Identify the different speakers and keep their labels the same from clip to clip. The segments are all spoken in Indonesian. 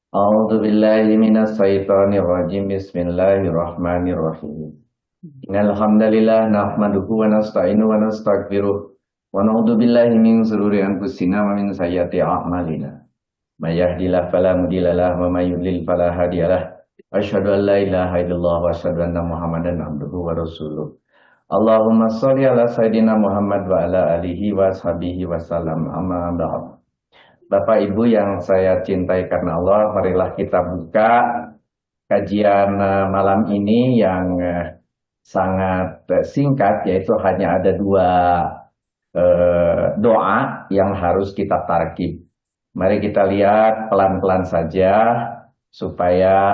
Speaker 1: A'udzu billahi minas syaitonir rajim. Bismillahirrahmanirrahim. Innal hamdalillah nahmaduhu wa nasta'inu wa nastaghfiruh wa na'udzu billahi min shururi anfusina wa min sayyiati a'malina. May yahdihillahu fala mudhillalah wa may yudlil fala hadiyalah. Asyhadu an la ilaha illallah wa asyhadu anna Muhammadan abduhu wa rasuluh. Allahumma shalli ala sayidina Muhammad wa ala alihi wa sahbihi wa sallam. Amma ba'd. Bapak Ibu yang saya cintai karena Allah, marilah kita buka kajian malam ini yang sangat singkat, yaitu hanya ada dua doa yang harus kita tarkib. Mari kita lihat pelan-pelan saja supaya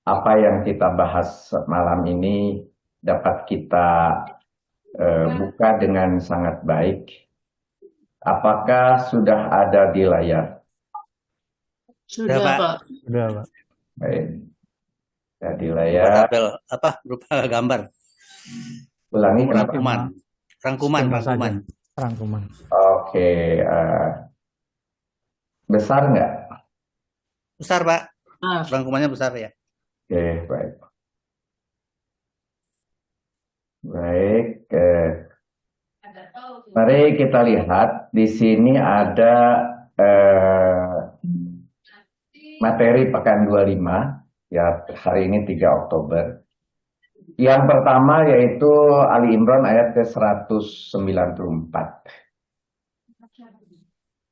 Speaker 1: apa yang kita bahas malam ini dapat kita buka dengan sangat baik. Apakah sudah ada di layar?
Speaker 2: Sudah,
Speaker 3: Pak.
Speaker 2: Pak.
Speaker 4: Udah, Pak.
Speaker 1: Baik. Ya, di
Speaker 3: Berupa
Speaker 1: layar.
Speaker 3: tabel apa? Berupa gambar.
Speaker 1: Ulangi kenapa?
Speaker 3: Rangkuman.
Speaker 4: Skema saja. Rangkuman.
Speaker 1: Oke. Besar nggak?
Speaker 3: Besar, Pak.
Speaker 2: Ah,
Speaker 3: Rangkumannya besar ya.
Speaker 1: Oke, baik. Baik. Mari kita lihat di sini ada materi pekan 25 ya, hari ini 3 Oktober. Yang pertama yaitu Ali Imran ayat ke-194.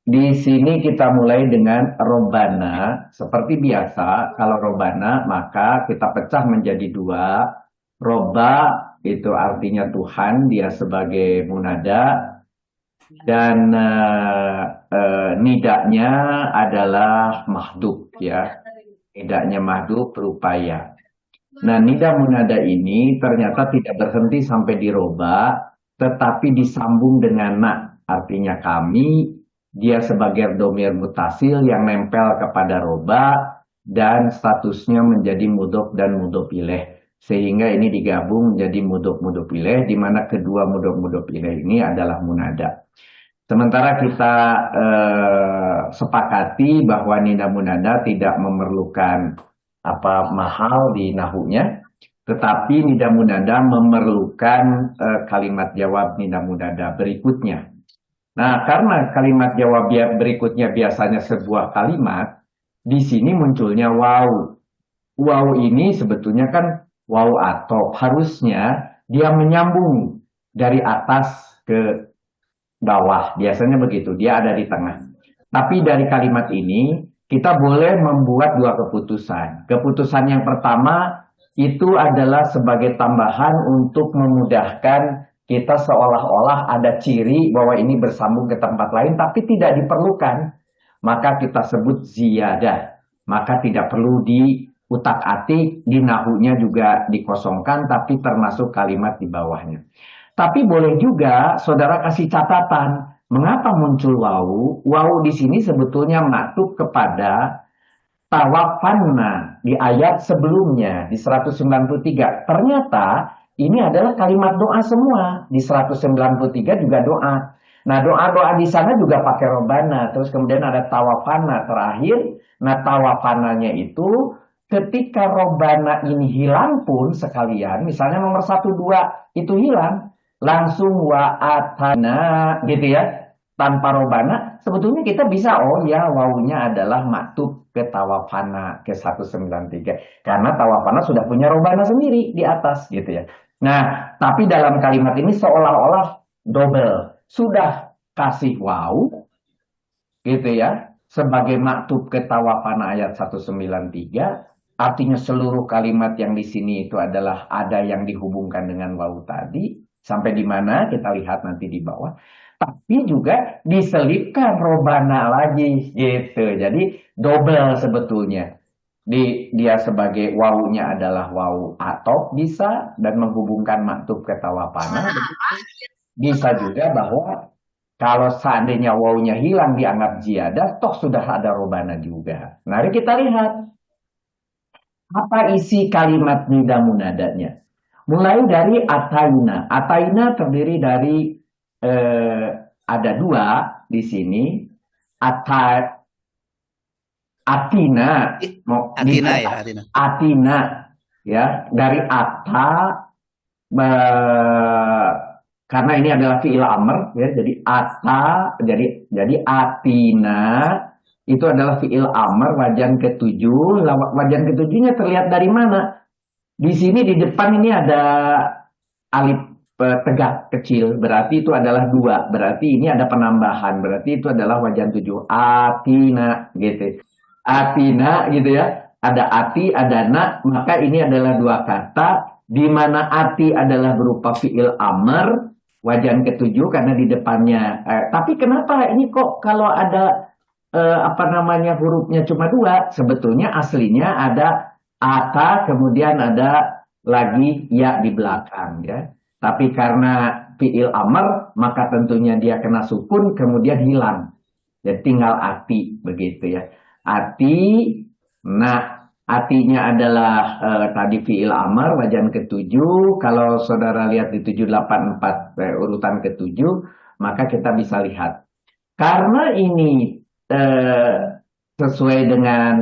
Speaker 1: Di sini kita mulai dengan Robbana. Seperti biasa, kalau Robbana maka kita pecah menjadi dua. Robba itu artinya Tuhan, dia sebagai munada. Dan nidanya adalah mahdub ya. Nidanya mahdub berupaya. Nah, nida munada ini ternyata tidak berhenti sampai di roba, tetapi disambung dengan na, artinya kami, dia sebagai domir mutasil yang nempel kepada roba, dan statusnya menjadi mudhof dan mudhof ilaih. Sehingga ini digabung menjadi mudhof mudhof ilaih, di mana kedua mudhof mudhof ilaih ini adalah munada. Sementara kita sepakati bahwa nida munada tidak memerlukan mahal di nahunya, tetapi nida munada memerlukan kalimat jawab nida munada berikutnya. Nah, karena kalimat jawab berikutnya biasanya sebuah kalimat, di sini munculnya waw. Waw ini sebetulnya kan waw atop, harusnya dia menyambung dari atas ke bawah, biasanya begitu, dia ada di tengah. Tapi dari kalimat ini kita boleh membuat dua keputusan. Keputusan yang pertama itu adalah sebagai tambahan untuk memudahkan kita, seolah-olah ada ciri bahwa ini bersambung ke tempat lain tapi tidak diperlukan. Maka kita sebut ziyadah. Maka tidak perlu diutak-atik, di nahunya juga dikosongkan tapi termasuk kalimat di bawahnya. Tapi boleh juga saudara kasih catatan. Mengapa muncul wawu? Wawu di sini sebetulnya maktub kepada tawafanna di ayat sebelumnya di 193. Ternyata ini adalah kalimat doa semua. Di 193 juga doa. Nah, doa-doa di sana juga pakai robbana. Terus kemudian ada tawafanna terakhir. Nah, tawafananya itu ketika robbana ini hilang pun sekalian, misalnya nomor 1, 2 itu hilang, langsung wa'atana gitu ya, tanpa robana, sebetulnya kita bisa, oh ya wawunya adalah maktub ke tawafana ke 193, karena tawafana sudah punya robana sendiri di atas gitu ya. Nah, tapi dalam kalimat ini seolah-olah double, sudah kasih waw gitu ya sebagai maktub ke tawafana ayat 193. Artinya seluruh kalimat yang di sini itu adalah ada yang dihubungkan dengan waw tadi. Sampai di mana kita lihat nanti di bawah. Tapi juga diselipkan robana lagi gitu. Jadi double sebetulnya. Dia sebagai wawunya adalah wawu atop bisa, dan menghubungkan maktub ke tawafana. Bisa juga bahwa kalau seandainya wawunya hilang dianggap ziyadah, toh sudah ada robana juga. Mari kita lihat. Apa isi kalimat nida munadanya? Mulai dari ataina. Ataina terdiri dari ada dua di sini. Atina,
Speaker 3: Atina ya, Atina.
Speaker 1: Atina, ya, dari ata, karena ini adalah fi'il amr, ya, jadi ata, jadi atina itu adalah fi'il amr wajan ketujuh. Wajan ketujuhnya terlihat dari mana? Di sini di depan ini ada alif tegak kecil, berarti itu adalah dua, berarti ini ada penambahan, berarti itu adalah wajan tujuh. Atina, gitu. Atina, gitu ya. Ada ati, ada na, maka ini adalah dua kata, di mana ati adalah berupa fi'il amr, wajan ketujuh karena di depannya. Tapi kenapa ini kok kalau ada apa namanya hurufnya cuma dua? Sebetulnya aslinya ada ata, kemudian ada lagi ya di belakang, ya. Tapi karena fi'il amr, maka tentunya dia kena sukun, kemudian hilang. Jadi tinggal ati, begitu ya. Ati, nah, atinya adalah tadi fi'il amr, wajan ketujuh. Kalau saudara lihat di 784, urutan ketujuh, maka kita bisa lihat. Karena ini sesuai dengan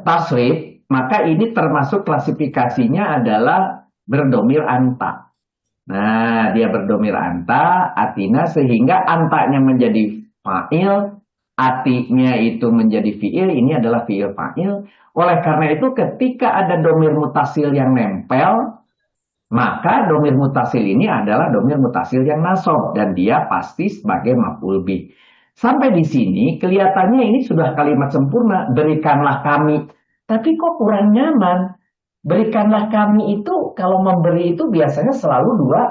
Speaker 1: tasrif, maka ini termasuk klasifikasinya adalah berdomir anta. Nah, dia berdomir anta, atina, sehingga antanya menjadi fa'il, atinya itu menjadi fi'il, ini adalah fi'il fa'il. Oleh karena itu ketika ada domir mutasil yang nempel, maka domir mutasil ini adalah domir mutasil yang nasab, dan dia pasti sebagai maf'ul bih. Sampai di sini kelihatannya ini sudah kalimat sempurna, berikanlah kami. Tapi kok kurang nyaman? Berikanlah kami itu, kalau memberi itu biasanya selalu dua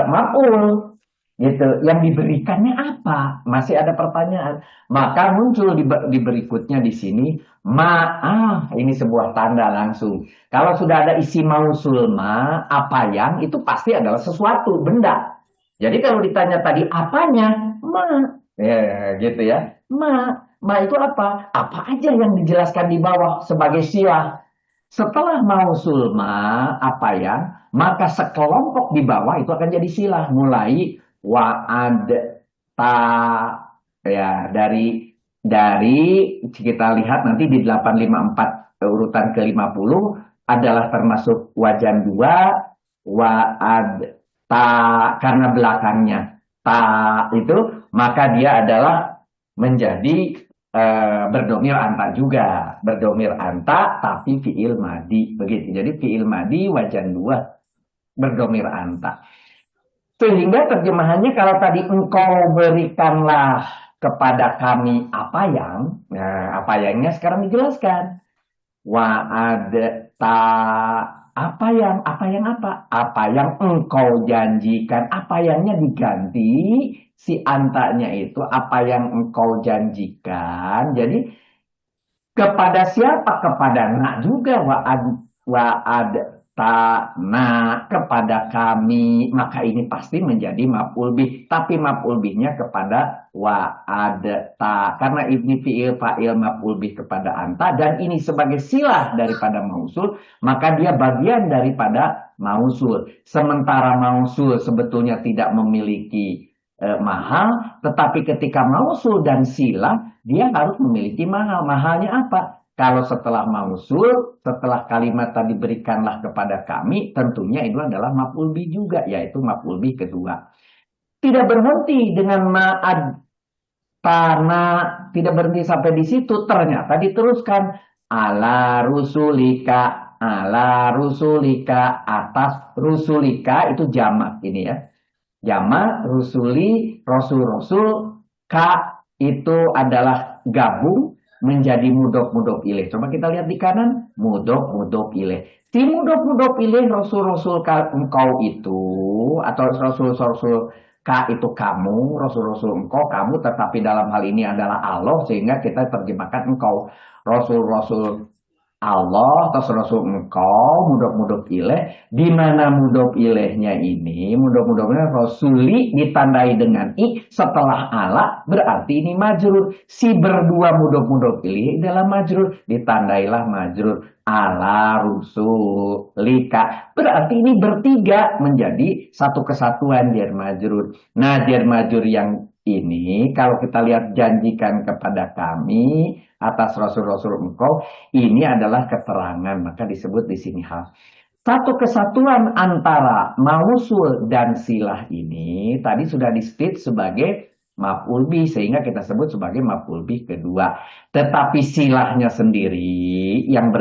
Speaker 1: maf'ul, gitu. Yang diberikannya apa? Masih ada pertanyaan. Maka muncul di berikutnya di sini ma'ah, ini sebuah tanda langsung. Kalau sudah ada isi mausul ma, apa yang itu pasti adalah sesuatu benda. Jadi kalau ditanya tadi apanya, ma, ya gitu ya. Ma itu apa? Apa aja yang dijelaskan di bawah sebagai silah. Setelah mausul ma, apa yang, maka sekelompok di bawah itu akan jadi silah. Mulai wa'ad, ta, ya, dari kita lihat nanti di 854 urutan ke-50 adalah termasuk wajan dua, wa'ad, ta, karena belakangnya ta itu, maka dia adalah menjadi berdomir anta juga, berdomir anta tapi fi'il madi, begitu. Jadi fi'il madi wajan dua berdomir anta. Sehingga terjemahannya kalau tadi engkau berikanlah kepada kami apa yang, nah apa yangnya sekarang dijelaskan. Wa'ad ta, apa yang apa? Apa yang engkau janjikan, apa yangnya diganti, si antanya itu apa yang engkau janjikan. Jadi kepada siapa? Kepada nak juga, wa'ad ta, na, kepada kami, maka ini pasti menjadi maf'ul bih, tapi maf'ul bihnya kepada wa'ad ta, karena ini fi'il fa'il maf'ul bih kepada anta, dan ini sebagai silah daripada mausul, maka dia bagian daripada mausul. Sementara mausul sebetulnya tidak memiliki mahal, tetapi ketika mausul dan silah dia harus memiliki mahal. Mahalnya apa? Kalau setelah mausul, setelah kalimat tadi berikanlah kepada kami, tentunya itu adalah maf'ul bih juga, yaitu maf'ul bih kedua. Tidak berhenti dengan ma'ad tana, tidak berhenti sampai di situ, ternyata diteruskan ala rusulika, atas rusulika, itu jamak ini ya. Jamak, rusuli, rasul-rasul, ka itu adalah gabung menjadi mudhof ilaih. Coba kita lihat di kanan, mudhof ilaih. Si mudhof ilaih rasul-rasul engkau itu, atau rasul-rasul ka itu kamu, rasul-rasul engkau kamu, tetapi dalam hal ini adalah Allah, sehingga kita terjemahkan engkau. Rasul-rasul Allah atau rasul engkau, mudhof ilaih, di mana mudhof ilaihnya ini, mudhof ilaih rasuli ditandai dengan i setelah ala, berarti ini majrur. Si berdua mudhof ilaih adalah majrur, ditandailah majrur ala rusulika. Berarti ini bertiga menjadi satu kesatuan jar majrur. Nah, jar majrur yang ini kalau kita lihat janjikan kepada kami atas rasul-rasul engkau, ini adalah keterangan, maka disebut di sini hal. Satu kesatuan antara mausul dan silah ini tadi sudah di-state sebagai maf'ul bih, sehingga kita sebut sebagai maf'ul bih kedua. Tetapi silahnya sendiri yang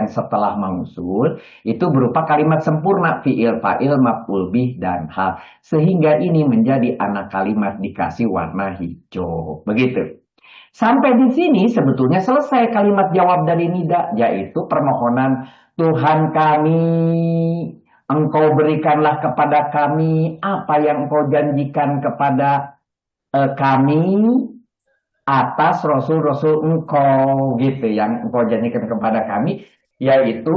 Speaker 1: setelah mausul itu berupa kalimat sempurna, fi'il, fa'il, maf'ul bih dan hal. Sehingga ini menjadi anak kalimat dikasih warna hijau. Begitu. Sampai di sini sebetulnya selesai kalimat jawab dari nida, yaitu permohonan Tuhan kami, engkau berikanlah kepada kami apa yang engkau janjikan kepada kami atas rasul-rasul engkau, gitu, yang engkau janjikan kepada kami, yaitu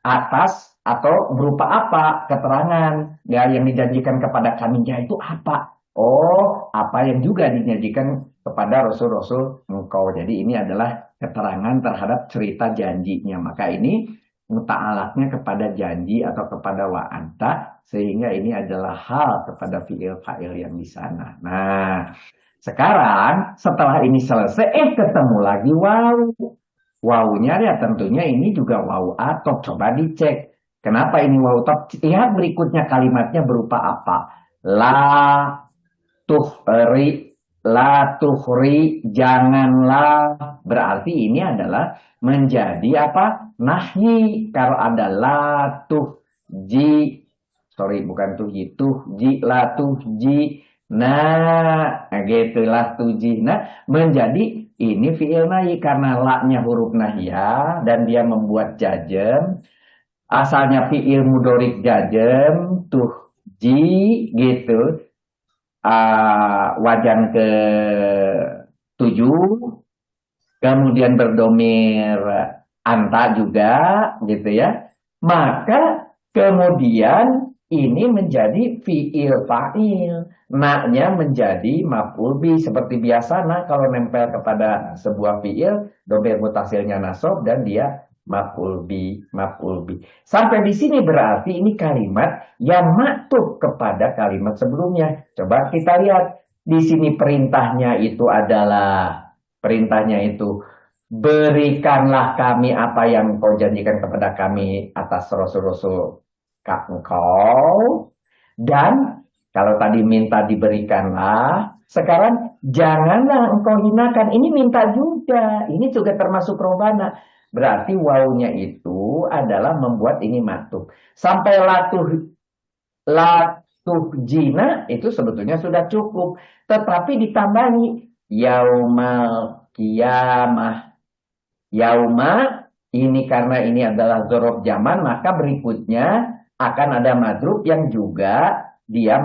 Speaker 1: atas atau berupa apa, keterangan ya yang dijanjikan kepada kami, yaitu apa. Oh, apa yang juga dijanjikan kepada rasul-rasul engkau. Jadi ini adalah keterangan terhadap cerita janjinya. Maka ini muta'alaknya kepada janji atau kepada wa'anta, sehingga ini adalah hal kepada fi'il fa'il yang di sana. Nah, sekarang setelah ini selesai, ketemu lagi waw. Wawunya ya tentunya ini juga waw atop. Coba dicek. Kenapa ini waw atop? Lihat berikutnya kalimatnya berupa apa? La tuhri, janganlah. Berarti ini adalah menjadi apa? Nahyi. Kalau ada la tuhji, sorry bukan tuhji, tuhji, la tuhji. Nah, gitulah tuji. Nah, menjadi ini fi'il nahi karena la-nya huruf nahiyah dan dia membuat jajem. Asalnya fi'il mudorik jajem, tuhji gitu. Wajan ke 7, kemudian berdomir anta juga gitu ya. Maka kemudian ini menjadi fi'il fa'il. Na-nya menjadi maf'ul bih. Seperti biasa, nah kalau nempel kepada sebuah fi'il, domir mutasilnya nasab dan dia maf'ul bih. Sampai di sini berarti ini kalimat yang maktub kepada kalimat sebelumnya. Coba kita lihat. Di sini perintahnya itu berikanlah kami apa yang kau janjikan kepada kami atas rasul-rasul engkau. Dan kalau tadi minta diberikanlah, sekarang janganlah engkau hinakan. Ini minta juga. Ini juga termasuk robana. Berarti wawunya itu adalah membuat ini maktub. Sampai latuh jina itu sebetulnya sudah cukup. Tetapi ditambahi yaumal qiyamah. Yauma ini karena ini adalah dzaraf zaman, maka berikutnya akan ada madrub yang juga dia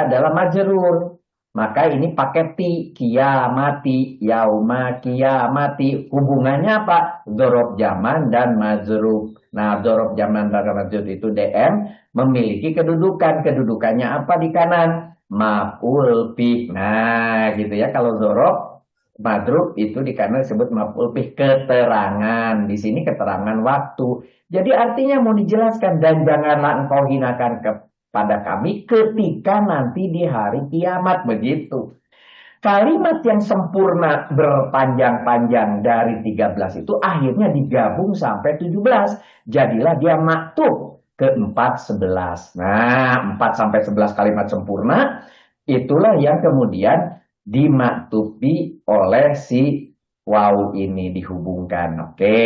Speaker 1: adalah majrur. Maka ini pakai ti, kiamati, yauma kiamati. Hubungannya apa? Dzaraf zaman dan majrur. Nah, dzaraf zaman dan majrur itu DM memiliki kedudukan. Kedudukannya apa di kanan? Maf'ul bih. Nah, gitu ya. Kalau dzaraf madrub itu di kanan disebut maf'ul bih, keterangan. Di sini keterangan waktu. Jadi artinya mau dijelaskan, dan janganlah engkau hinakan kepada kami ketika nanti di hari kiamat. Begitu. Kalimat yang sempurna berpanjang-panjang dari 13 itu akhirnya digabung sampai 17. Jadilah dia maktub ke 4-11. Nah, 4-11 kalimat sempurna itulah yang kemudian dimaktubi oleh si waw ini, dihubungkan. Oke,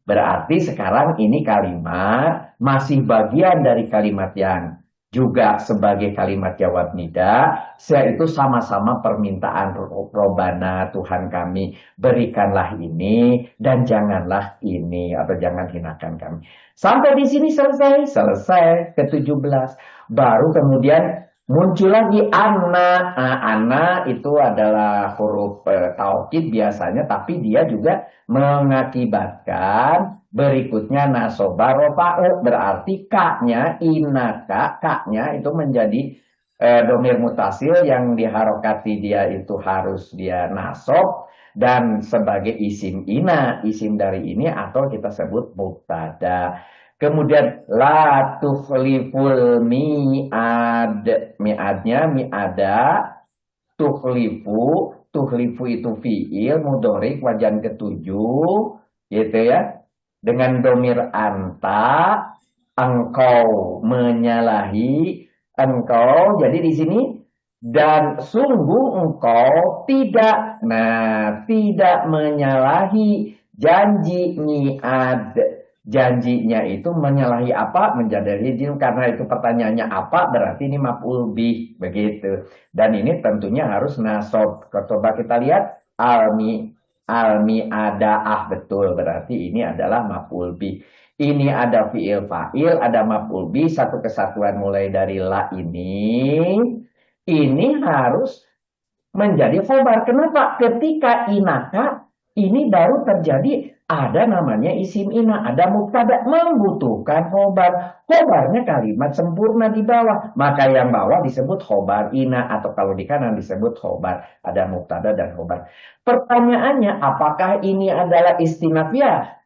Speaker 1: berarti sekarang ini kalimat masih bagian dari kalimat yang juga sebagai kalimat jawab nida, yaitu sama-sama permintaan robana, Tuhan kami berikanlah ini dan janganlah ini, atau jangan hinakan kami. Sampai di sini selesai ke-17. Baru kemudian muncul lagi anna. Anna itu adalah huruf taukid biasanya, tapi dia juga mengakibatkan berikutnya nasoba rofa'u. Berarti kaknya, inaka, kaknya itu menjadi domir mutasil yang diharokati dia itu harus dia nasob. Dan sebagai isim ina, isim dari ini atau kita sebut mubtada. Kemudian la tukhliful mi'ad. Mi'adnya mi'ada Tuhlifu itu fiil mudhorik wajan ketujuh, gitu ya. Dengan domir anta, engkau menyalahi, engkau. Jadi di sini dan sungguh engkau tidak, nah tidak menyalahi janji mi'ad. Janjinya itu menyalahi apa? Menjadi izin, karena itu pertanyaannya apa, berarti ini maf'ul bih, begitu. Dan ini tentunya harus nasab. Coba kita lihat almi adaah, betul, berarti ini adalah maf'ul bih. Ini ada fi'il fa'il, ada maf'ul bih, satu kesatuan mulai dari la ini harus menjadi khobar. Kenapa? Ketika inaka ini baru terjadi, ada namanya isim ina, ada mubtada, membutuhkan khobar. Khobarnya kalimat sempurna di bawah, maka yang bawah disebut khobar ina, atau kalau di kanan disebut khobar. Ada mubtada dan khobar. Pertanyaannya, apakah ini adalah istinafiyah?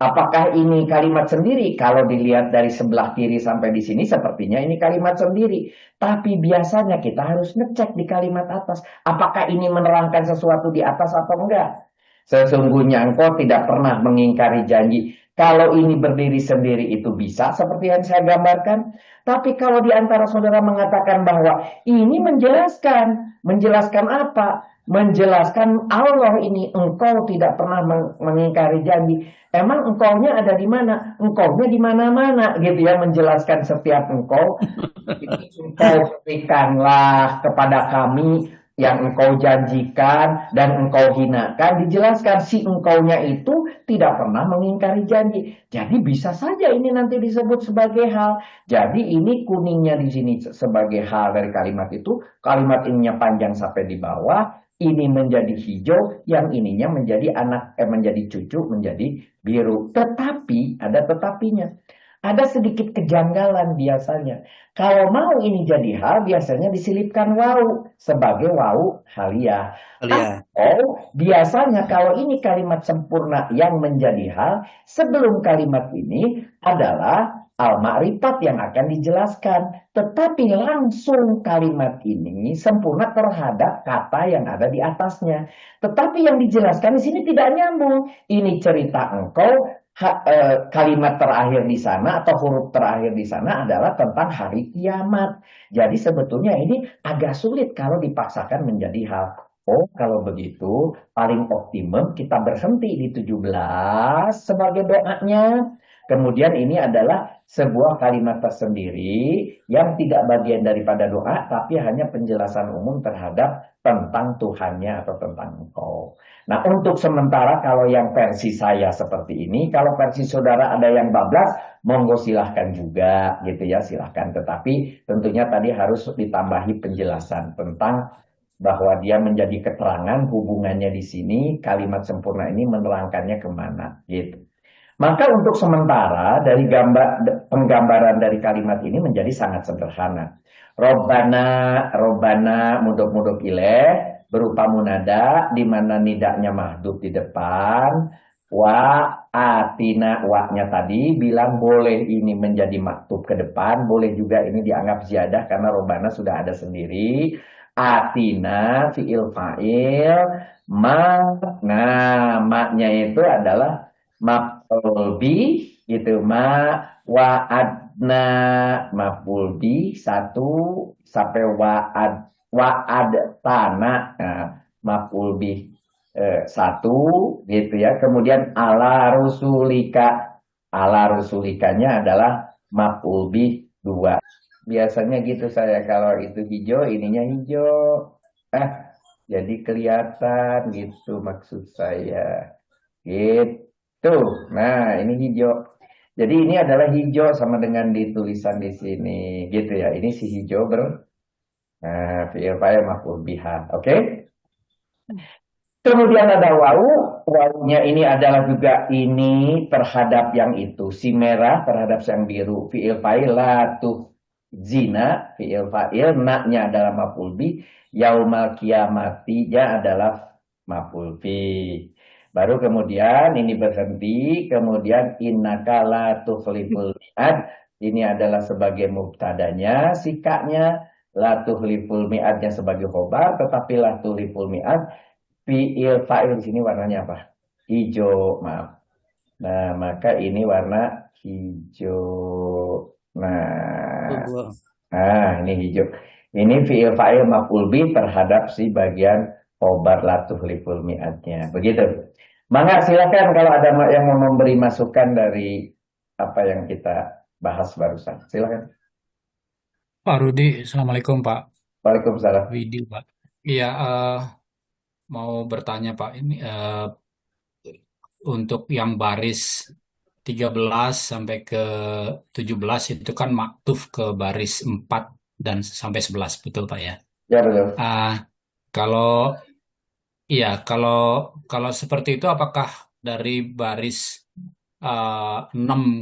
Speaker 1: Apakah ini kalimat sendiri? Kalau dilihat dari sebelah kiri sampai di sini, sepertinya ini kalimat sendiri. Tapi biasanya kita harus ngecek di kalimat atas. Apakah ini menerangkan sesuatu di atas atau enggak? Sesungguhnya engkau tidak pernah mengingkari janji. Kalau ini berdiri sendiri itu bisa, seperti yang saya gambarkan. Tapi kalau di antara saudara mengatakan bahwa ini menjelaskan. Menjelaskan apa? Menjelaskan Allah ini, engkau tidak pernah mengingkari janji. Emang engkaunya ada di mana? Engkaunya di mana-mana, gitu ya. Menjelaskan setiap engkau. Engkau berikanlah kepada kami yang engkau janjikan dan engkau hinakan. Dijelaskan si engkaunya itu tidak pernah mengingkari janji. Jadi bisa saja ini nanti disebut sebagai hal. Jadi ini kuningnya di sini sebagai hal dari kalimat itu. Kalimat ininya panjang sampai di bawah. Ini menjadi hijau, yang ininya menjadi menjadi cucu, menjadi biru. Tetapi ada tetapinya. Ada sedikit kejanggalan biasanya. Kalau mau ini jadi hal, biasanya diselipkan wau sebagai wau haliyah.
Speaker 3: Alia.
Speaker 1: Atau biasanya kalau ini kalimat sempurna yang menjadi hal, sebelum kalimat ini adalah al-ma'rifat yang akan dijelaskan. Tetapi langsung kalimat ini sempurna terhadap kata yang ada di atasnya. Tetapi yang dijelaskan di sini tidak nyambung. Ini cerita engkau, kalimat terakhir di sana atau huruf terakhir di sana adalah tentang hari kiamat. Jadi sebetulnya ini agak sulit kalau dipaksakan menjadi hal. Oh, kalau begitu paling optimum kita berhenti di 17 sebagai doanya. Kemudian ini adalah sebuah kalimat tersendiri yang tidak bagian daripada doa, tapi hanya penjelasan umum terhadap tentang Tuhannya atau tentang engkau. Nah, untuk sementara kalau yang versi saya seperti ini, kalau versi saudara ada yang bablas, monggo silahkan juga gitu ya, silahkan. Tetapi tentunya tadi harus ditambahi penjelasan tentang bahwa dia menjadi keterangan hubungannya di sini, kalimat sempurna ini menerangkannya kemana gitu. Maka untuk sementara dari penggambaran dari kalimat ini menjadi sangat sederhana. Robbana mudhof ilaih berupa munada di mana nidaknya mahdhuf di depan, wa atina wa-nya tadi bilang boleh ini menjadi maktub ke depan, boleh juga ini dianggap ziyadah karena robbana sudah ada sendiri. Atina fi'il fa'il nah maknya itu adalah maf'ul bih gitu, wa'adna maf'ul bih 1 sampai wa'ad tanah, nah, maf'ul bih 1 gitu ya. Kemudian ala rusulikanya adalah maf'ul bih 2. Biasanya gitu saya, kalau itu hijau ininya hijau. Jadi kelihatan gitu maksud saya. Gitu. Nah, ini hijau. Jadi ini adalah hijau sama dengan ditulisan di sini, gitu ya. Ini si hijau, bro. Nah, fi'il fa'il maf'ul biha. Oke? Kemudian ada wau. Waunya ini adalah juga ini terhadap yang itu. Si merah terhadap yang biru. Fi'il fa'il la zina, fi'il fa'il, na-nya adalah maf'ul bih, yaumal kiamati-nya adalah maf'ul bih. Baru kemudian ini berhenti, kemudian innaka la tukhliful mi'ad, ini adalah sebagai mubtadanya, sikanya, la tuhliful mi'atnya sebagai khobar, tetapi la tuhliful mi'at fi'il fa'il di sini warnanya apa? Hijau, maaf. Nah, maka ini warna hijau. Ini hijau. Ini fi'il fa'il maf'ul bih terhadap si bagian khobar la tuhliful mi'atnya. Begitu. Mangga silakan kalau ada yang mau memberi masukan dari apa yang kita bahas barusan. Silakan.
Speaker 4: Pak Rudi, Assalamualaikum Pak
Speaker 1: Waalaikumsalam.
Speaker 4: Widi, Pak. Iya, mau bertanya Pak, ini untuk yang baris 13 sampai ke 17 itu kan maktuf ke baris 4 dan sampai 11, betul Pak ya?
Speaker 1: Ya betul.
Speaker 4: Kalau kalau seperti itu apakah dari baris 6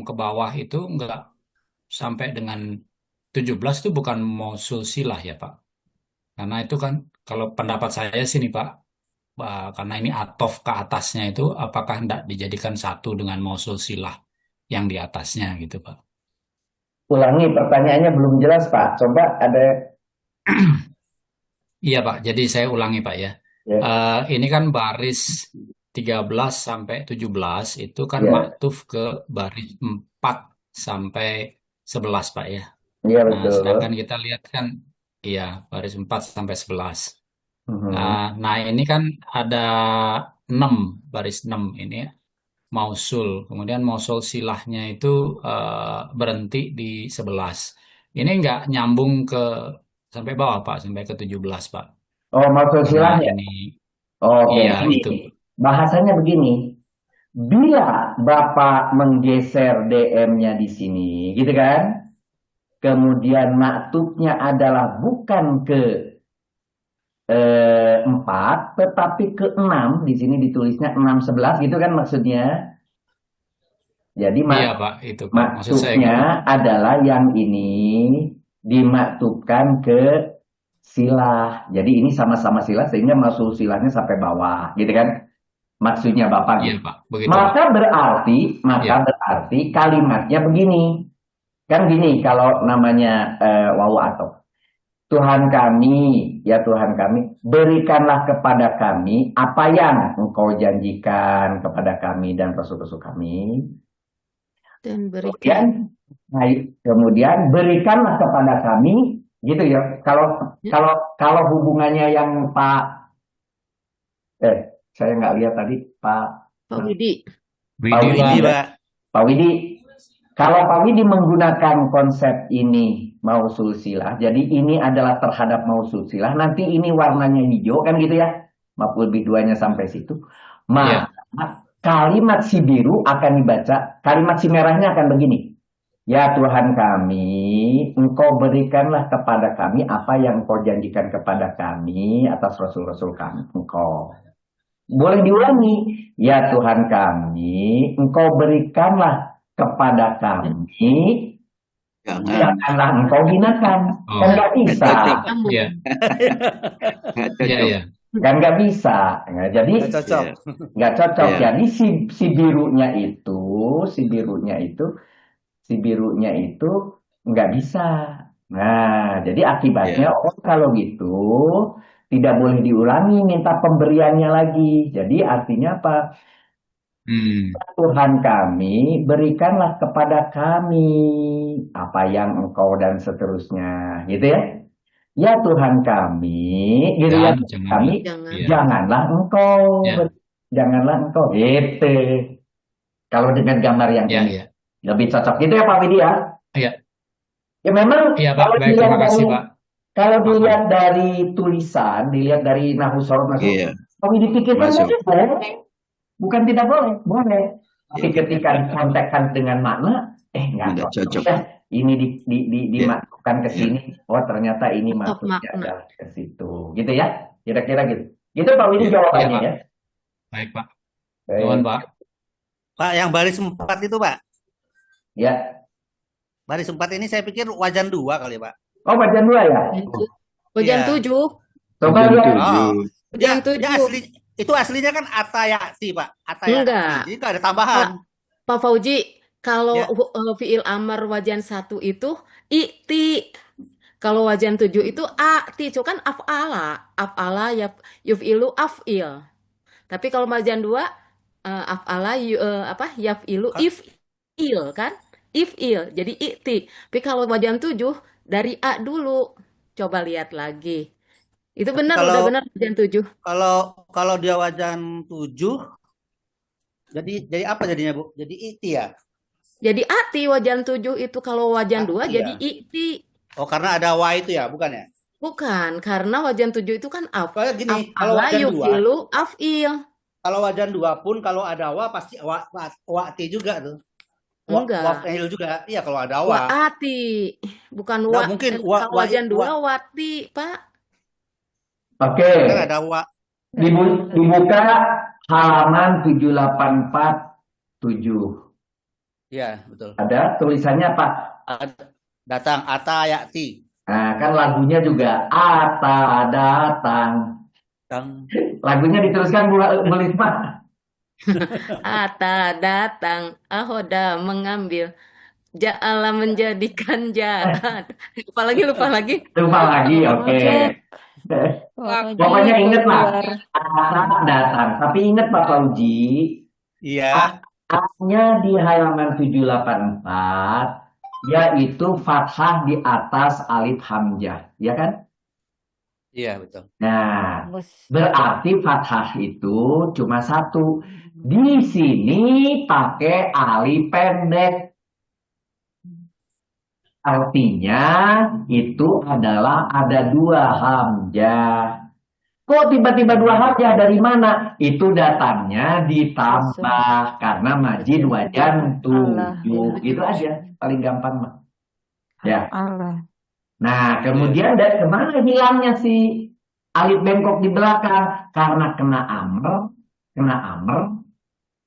Speaker 4: ke bawah itu enggak sampai dengan 17 itu bukan mausul silah ya Pak? Karena itu kan kalau pendapat saya sih nih Pak, karena ini atof ke atasnya itu apakah hendak dijadikan satu dengan mausul silah yang di atasnya gitu Pak?
Speaker 1: Ulangi pertanyaannya belum jelas Pak. Coba ada
Speaker 4: Iya Pak, jadi saya ulangi Pak ya.
Speaker 1: ya.
Speaker 4: Ini kan baris 13 sampai 17 itu kan
Speaker 1: Ya.
Speaker 4: maktuf ke baris 4 sampai 11 Pak ya.
Speaker 1: Iya
Speaker 4: Nah,
Speaker 1: betul.
Speaker 4: sedangkan kita lihat kan iya baris 4 sampai 11.
Speaker 1: Mhm.
Speaker 4: Nah, ini kan ada 6, baris 6 ini mausul. Kemudian mausul silahnya itu berhenti di 11. Ini nggak nyambung ke sampai bawah Pak, sampai ke 17 Pak.
Speaker 1: Oh, maksud
Speaker 4: Karena
Speaker 1: silahnya.
Speaker 4: ini
Speaker 1: Oke,
Speaker 4: iya
Speaker 1: ini
Speaker 4: itu.
Speaker 1: bahasanya begini. Bila Bapak menggeser DM-nya di sini, gitu kan? Kemudian maktubnya adalah bukan ke 4, tetapi ke 6. Di sini ditulisnya 6, 11, gitu kan maksudnya. Jadi
Speaker 4: Iya Pak, itu Pak. Maksud saya gitu.
Speaker 1: maktubnya adalah yang ini dimaktubkan ke silah. Jadi ini sama-sama silah sehingga masuk silahnya sampai bawah, gitu kan? Maksudnya Bapak
Speaker 4: Iya
Speaker 1: gitu.
Speaker 4: Pak, begitu.
Speaker 1: Maka
Speaker 4: Iya.
Speaker 1: berarti kalimatnya begini. Kan gini kalau namanya wawu atau Tuhan kami, ya Tuhan kami, berikanlah kepada kami apa yang Engkau janjikan kepada kami dan rasul-rasul kami.
Speaker 2: Dan berikan.
Speaker 1: Kemudian berikanlah kepada kami, gitu ya. Kalau hubungannya yang Pak, saya nggak lihat tadi Pak
Speaker 2: Widi.
Speaker 4: Widi
Speaker 3: Widi,
Speaker 4: Pak.
Speaker 3: Pak.
Speaker 1: Pak Widi. Kalau Pak Widi menggunakan konsep ini mausul silah, jadi ini adalah terhadap mausul silah, nanti ini warnanya hijau kan gitu ya, maf'ul bih duanya sampai situ. Maka kalimat si biru akan dibaca, kalimat si merahnya akan begini. Ya Tuhan kami, Engkau berikanlah kepada kami apa yang Engkau janjikan kepada kami atas rasul-rasul kami, Engkau. Boleh diulangi. Ya Tuhan kami, Engkau berikanlah kepada kami, janganlah Engkau hinakan.
Speaker 4: Oh.
Speaker 1: Kan nggak bisa.
Speaker 4: Iya. Iya.
Speaker 1: Kan nggak bisa. Nah, jadi
Speaker 3: Nggak cocok.
Speaker 1: nggak cocok.
Speaker 5: Iya.
Speaker 1: Jadi si birunya itu nggak bisa. Nah, jadi akibatnya kalau gitu tidak boleh diulangi, minta pemberiannya lagi. Jadi artinya apa? Tuhan kami, berikanlah kepada kami apa yang Engkau dan seterusnya, gitu ya. Ya Tuhan kami, gitu ya. Kami, janganlah Engkau, janganlah Engkau, gitu. Kalau dengan gambar yang ini lebih cocok, gitu ya Pak Widi ya.
Speaker 4: Iya.
Speaker 1: Ya memang
Speaker 4: Iya Pak, baik, terima kasih Pak.
Speaker 1: Kalau dilihat dari tulisan, dilihat dari Nahwu Shoroh, Pak Widi pikirkan boleh. Bukan tidak boleh, boleh. Tapi ketika dikontekkan dengan makna, nggak cocok. Ini dimasukkan ke sini. Oh ternyata ini maksudnya adalah ke situ. Gitu ya, kira-kira gitu. Gitu Pak Widi jawabannya ya.
Speaker 4: Baik Pak. Mohon Pak.
Speaker 3: Pak yang baris 4 itu Pak.
Speaker 1: Ya.
Speaker 3: Baris 4 ini saya pikir wajan 2 kali Pak.
Speaker 1: Oh wajan 2 ya.
Speaker 2: Wajan 7.
Speaker 1: Coba lihat.
Speaker 2: Wajan 7.
Speaker 3: Itu aslinya kan atayati, Pak. Atayati.
Speaker 2: Enggak.
Speaker 3: Jadi nggak ada tambahan.
Speaker 2: Pak Fauji, kalau fi'il amar wajan 1 itu i'ti. Kalau wajan 7 itu ati, itu kan af'ala. Af'ala yuf'ilu af'il. Tapi kalau wajan 2 af'ala yaf'ilu if'il kan? If'il. Jadi i'ti. Tapi kalau wajan 7 dari a dulu. Coba lihat lagi. Itu
Speaker 3: Tapi
Speaker 2: benar, udah
Speaker 3: kalau
Speaker 2: benar wajan 7.
Speaker 3: kalau kalau dia wajan 7, jadi apa jadinya, Bu? Jadi iti ya?
Speaker 2: Jadi ati wajan 7 itu, kalau wajan 2
Speaker 3: Ati
Speaker 2: jadi
Speaker 3: ya?
Speaker 2: i'ti.
Speaker 3: Oh, karena ada wa itu ya, bukan ya?
Speaker 2: Bukan, karena wajan 7 itu kan
Speaker 3: Soalnya gini, kalau
Speaker 2: af'ala
Speaker 3: wajan 2,
Speaker 2: yuf'ilu af'il.
Speaker 3: kalau wajan 2 pun kalau ada wa pasti wa ti juga tuh. Wa
Speaker 2: Enggak.
Speaker 3: fa'il juga. Iya, kalau ada wa.
Speaker 2: Waati, bukan
Speaker 3: Nggak mungkin
Speaker 2: kalau wajan 2 wati, Pak.
Speaker 1: Oke,
Speaker 3: kan ada wa.
Speaker 1: dibuka halaman 7847.
Speaker 3: Iya, betul.
Speaker 1: Ada tulisannya apa?
Speaker 3: Datang ata ya'ti.
Speaker 1: Nah, kan lagunya juga Ata datang. Lagunya diteruskan Bu Lisma.
Speaker 2: Ata datang, ahoda mengambil, ja'ala menjadikan jahat. Lupa lagi.
Speaker 1: Lupa lagi, oke. Pokoknya inget lah, Ata datang. Tapi inget Pak Fauji,
Speaker 3: Iya.
Speaker 1: A-nya di halaman 784, yaitu fathah di atas alif hamzah, ya kan?
Speaker 3: Iya, betul.
Speaker 1: Nah, berarti fathah itu cuma satu. Di sini pakai alif pendek. Artinya itu adalah ada dua hamzah. Kok tiba-tiba dua hamzah dari mana? Itu datangnya ditambah karena majid wajan 7. Itu aja paling gampang mah. Ya. Nah, kemudian dari kemana hilangnya si alif bengkok di belakang? Karena kena amr,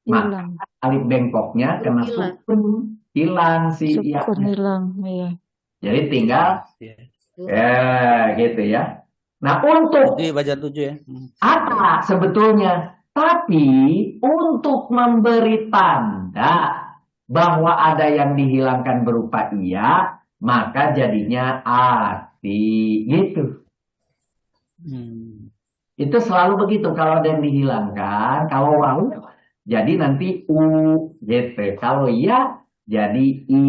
Speaker 1: maka alif bengkoknya kena sukun, hilang si ya.
Speaker 5: Hilang, iya.
Speaker 1: Jadi tinggal ya gitu ya. Nah, untuk
Speaker 3: Di wajan 7 ya.
Speaker 1: apa sebetulnya? Tapi untuk memberi tanda bahwa ada yang dihilangkan berupa iya, maka jadinya ati gitu. Itu selalu begitu kalau ada yang dihilangkan. Kalau wawu jadi nanti u gitu. Kalau iya jadi i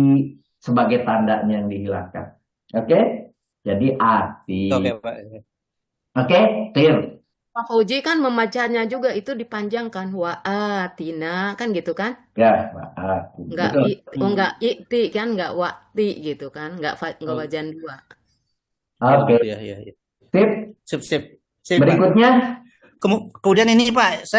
Speaker 1: sebagai tandanya yang dihilangkan. Oke? Jadi ati.
Speaker 3: Oke, Pak.
Speaker 1: Oke, clear.
Speaker 2: Pak Fauji kan membacanya juga itu dipanjangkan, wa'atina kan gitu kan?
Speaker 1: Ya, ati.
Speaker 2: Enggak
Speaker 1: Betul.
Speaker 2: enggak i'ti kan, enggak wati gitu kan, enggak wajan 2.
Speaker 1: Oke.
Speaker 3: Iya.
Speaker 1: Sip.
Speaker 3: Sip, Pak.
Speaker 1: Berikutnya.
Speaker 3: Kemudian ini, Pak,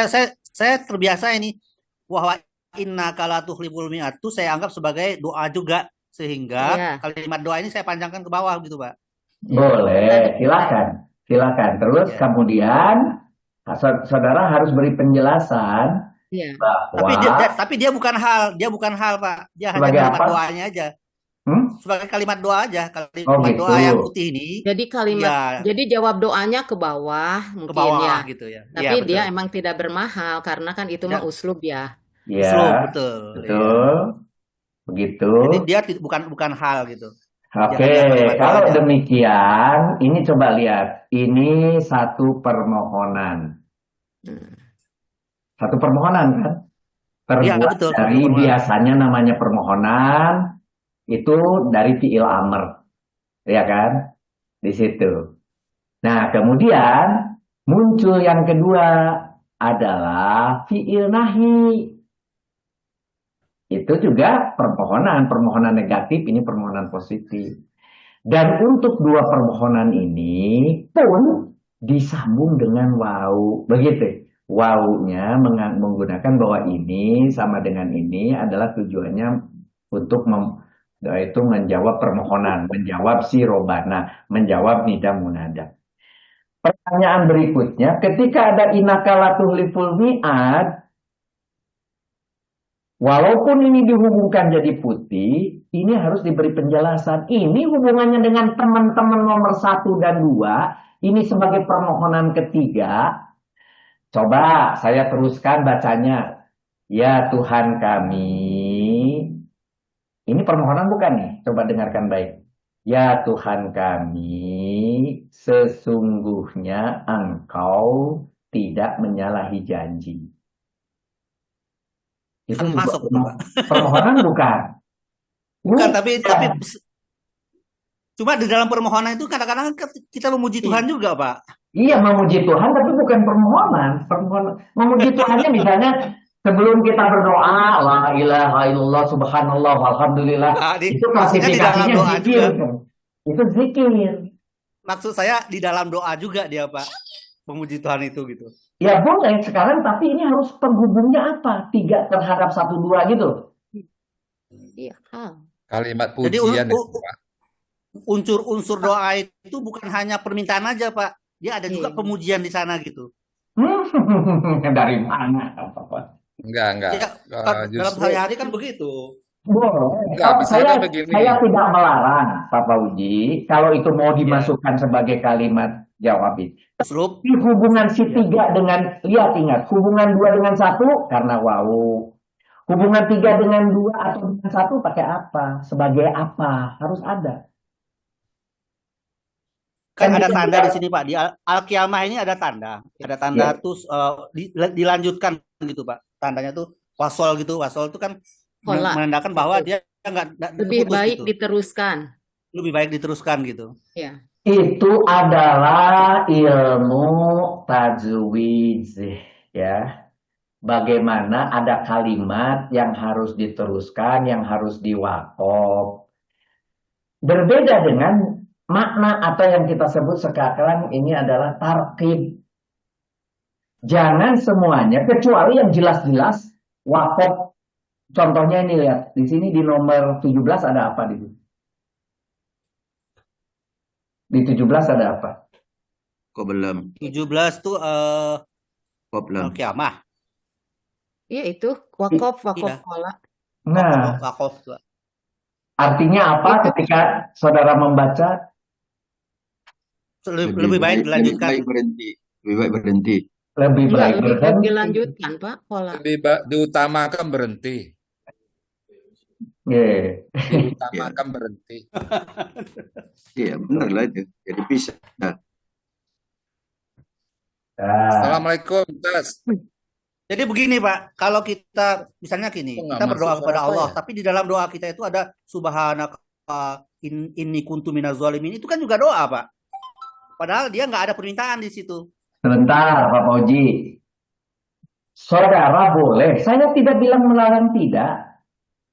Speaker 3: saya terbiasa ini wahwa inna kala tuhlibul mi'atu saya anggap sebagai doa juga, sehingga kalimat doa ini saya panjangkan ke bawah gitu, Pak.
Speaker 1: Boleh, silakan. Terus kemudian saudara harus beri penjelasan bahwa
Speaker 3: tapi dia bukan hal, Pak. Dia hanya kalimat doanya aja. Sebagai kalimat doa aja, kalimat
Speaker 1: gitu.
Speaker 3: doa yang putih ini.
Speaker 2: Jadi jadi jawab doanya ke bawah mungkin
Speaker 3: ke bawah,
Speaker 2: ya.
Speaker 3: Gitu ya.
Speaker 2: Tapi
Speaker 3: ya,
Speaker 2: dia emang tidak bermahal karena kan itu mah uslub ya.
Speaker 1: Ya,
Speaker 3: uslub, betul.
Speaker 1: Begitu.
Speaker 3: Jadi dia bukan hal gitu.
Speaker 1: Oke, kalau demikian, ini coba lihat. Ini satu permohonan. Satu permohonan kan? Terbuat dari biasanya namanya permohonan, itu dari fi'il amr. Ya kan? Di situ. Nah, kemudian muncul yang kedua adalah fi'il nahi. Itu juga permohonan negatif, ini permohonan positif. Dan untuk dua permohonan ini pun disambung dengan wawu. Begitu. Wawunya menggunakan bahwa ini sama dengan ini adalah tujuannya untuk itu menjawab permohonan, menjawab si robana, menjawab nida munada. Pertanyaan berikutnya, ketika ada inaka tuhliful mi'ad, walaupun ini dihubungkan jadi putih, ini harus diberi penjelasan. Ini hubungannya dengan teman-teman nomor 1 dan 2. Ini sebagai permohonan ketiga. Coba saya teruskan bacanya. Ya Tuhan kami. Ini permohonan bukan nih? Coba dengarkan baik. Ya Tuhan kami, sesungguhnya Engkau tidak menyalahi janji. Itu
Speaker 3: Kan
Speaker 1: sebuah
Speaker 3: masuk tuh, Pak.
Speaker 1: permohonan bukan?
Speaker 3: Bukan, tapi
Speaker 1: Bukan.
Speaker 3: cuma di dalam permohonan itu kadang-kadang kita memuji Tuhan juga, Pak.
Speaker 1: Iya, memuji Tuhan, tapi bukan permohonan. Memuji Tuhannya misalnya sebelum kita berdoa, la ilaha illallah, subhanallah, alhamdulillah,
Speaker 3: Nah,
Speaker 1: itu
Speaker 3: maksudnya di dalam
Speaker 1: klasifikasinya
Speaker 3: doa
Speaker 1: zikir.
Speaker 3: juga.
Speaker 1: Itu zikir.
Speaker 3: Maksud saya di dalam doa juga dia, Pak, memuji Tuhan itu gitu.
Speaker 1: Ya boleh sekarang, tapi ini harus penghubungnya apa? 3 terhadap 1, 2 gitu.
Speaker 2: Iya.
Speaker 5: Kalimat
Speaker 3: Jadi
Speaker 5: pujian itu, Pak.
Speaker 3: unsur-unsur doa itu bukan hanya permintaan aja, Pak. Dia ada juga
Speaker 2: Iya.
Speaker 3: pemujian di sana gitu.
Speaker 1: Dari mana? Apa?
Speaker 5: Enggak.
Speaker 3: Ya, dalam
Speaker 5: Justru
Speaker 3: sehari-hari kan begitu.
Speaker 1: Boleh.
Speaker 5: enggak, misalnya begini.
Speaker 1: Saya tidak melarang, Pak Fauji, kalau itu mau dimasukkan sebagai kalimat jawab itu.
Speaker 3: Srup.
Speaker 1: Tapi hubungan si 3 dengan, ingat, hubungan 2 dengan 1 karena wau. Hubungan 3 dengan 2 atau dengan 1 pakai apa? Sebagai apa? Harus ada.
Speaker 3: Kan
Speaker 1: Kan
Speaker 3: ada
Speaker 1: itu
Speaker 3: tanda
Speaker 1: juga-
Speaker 3: di sini, Pak. Di Al-Qiyamah ini ada tanda. Ada tanda
Speaker 1: Ya.
Speaker 3: tuh dilanjutkan gitu, Pak. Tandanya tuh wasol gitu. Wasol itu kan
Speaker 2: Pola.
Speaker 3: menandakan bahwa dia nggak
Speaker 2: Lebih
Speaker 3: putus
Speaker 2: baik
Speaker 3: gitu.
Speaker 2: diteruskan.
Speaker 3: Lebih baik diteruskan gitu.
Speaker 2: Ya.
Speaker 1: Itu adalah ilmu tajwid, ya. Bagaimana ada kalimat yang harus diteruskan, yang harus diwakaf. Berbeda dengan makna atau yang kita sebut sekarang ini adalah tarkib. Jangan semuanya, kecuali yang jelas-jelas wakaf. Contohnya ini lihat, di sini di nomor 17 ada apa di sini? Di 17 ada apa?
Speaker 6: Kok belum?
Speaker 3: 17 tuh
Speaker 6: Kok belum?
Speaker 3: Al-Qiyamah.
Speaker 2: Iya itu wakaf
Speaker 3: Iya.
Speaker 2: pola.
Speaker 1: Nah,
Speaker 3: Wakaf tuh.
Speaker 1: artinya apa
Speaker 2: Itu.
Speaker 1: ketika saudara membaca?
Speaker 3: Lebih baik dilanjutkan.
Speaker 6: Lebih baik berhenti. Lebih baik berhenti.
Speaker 1: Lebih
Speaker 2: Enggak,
Speaker 1: baik
Speaker 2: lebih baik
Speaker 1: berhenti.
Speaker 2: dilanjutkan, Pak, pola.
Speaker 5: Diutamakan berhenti.
Speaker 1: Yeah.
Speaker 5: Diutamakan berhenti.
Speaker 6: Iya, benar lah itu. Jadi bisa. Nah,
Speaker 1: Nah,
Speaker 5: Assalamualaikum, Tas.
Speaker 3: Jadi begini, Pak, kalau kita misalnya gini,
Speaker 5: Kok nggak
Speaker 3: kita berdoa
Speaker 5: masuk
Speaker 3: kepada
Speaker 5: apa
Speaker 3: Allah,
Speaker 5: ya?
Speaker 3: tapi di dalam doa kita itu ada subhanaka inni kuntu minaz zalimin, itu kan juga doa, Pak. Padahal dia nggak ada permintaan di situ.
Speaker 1: sebentar Pak Fauji. Saudara boleh, saya tidak bilang melarang tidak,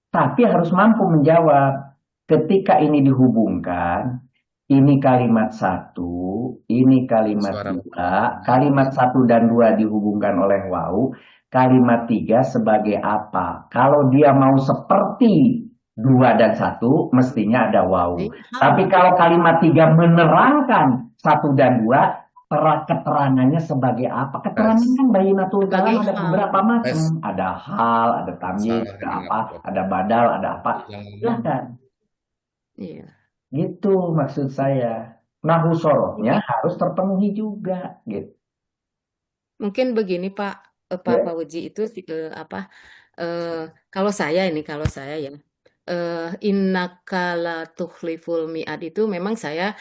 Speaker 1: tapi harus mampu menjawab. Ketika ini dihubungkan, ini kalimat 1, ini kalimat
Speaker 5: Suara
Speaker 1: 2, kalimat 1 dan 2 dihubungkan oleh wau, kalimat 3 sebagai apa? Kalau dia mau seperti 2 dan 1, mestinya ada wau. Tapi kalau kalimat 3 menerangkan 1 dan 2, keterangannya sebagai apa? Keterangan kan bayinatul kalam ada beberapa macam. Ada hal, ada tamyiz, ada apa, ada badal, ada apa. Silahkan.
Speaker 2: Iya.
Speaker 1: Gitu maksud saya. Nahu sorohnya harus terpenuhi juga, gitu.
Speaker 2: Mungkin begini Pak, Pak Fauji itu kalau saya ya, innaka la tukhliful mi'ad itu memang saya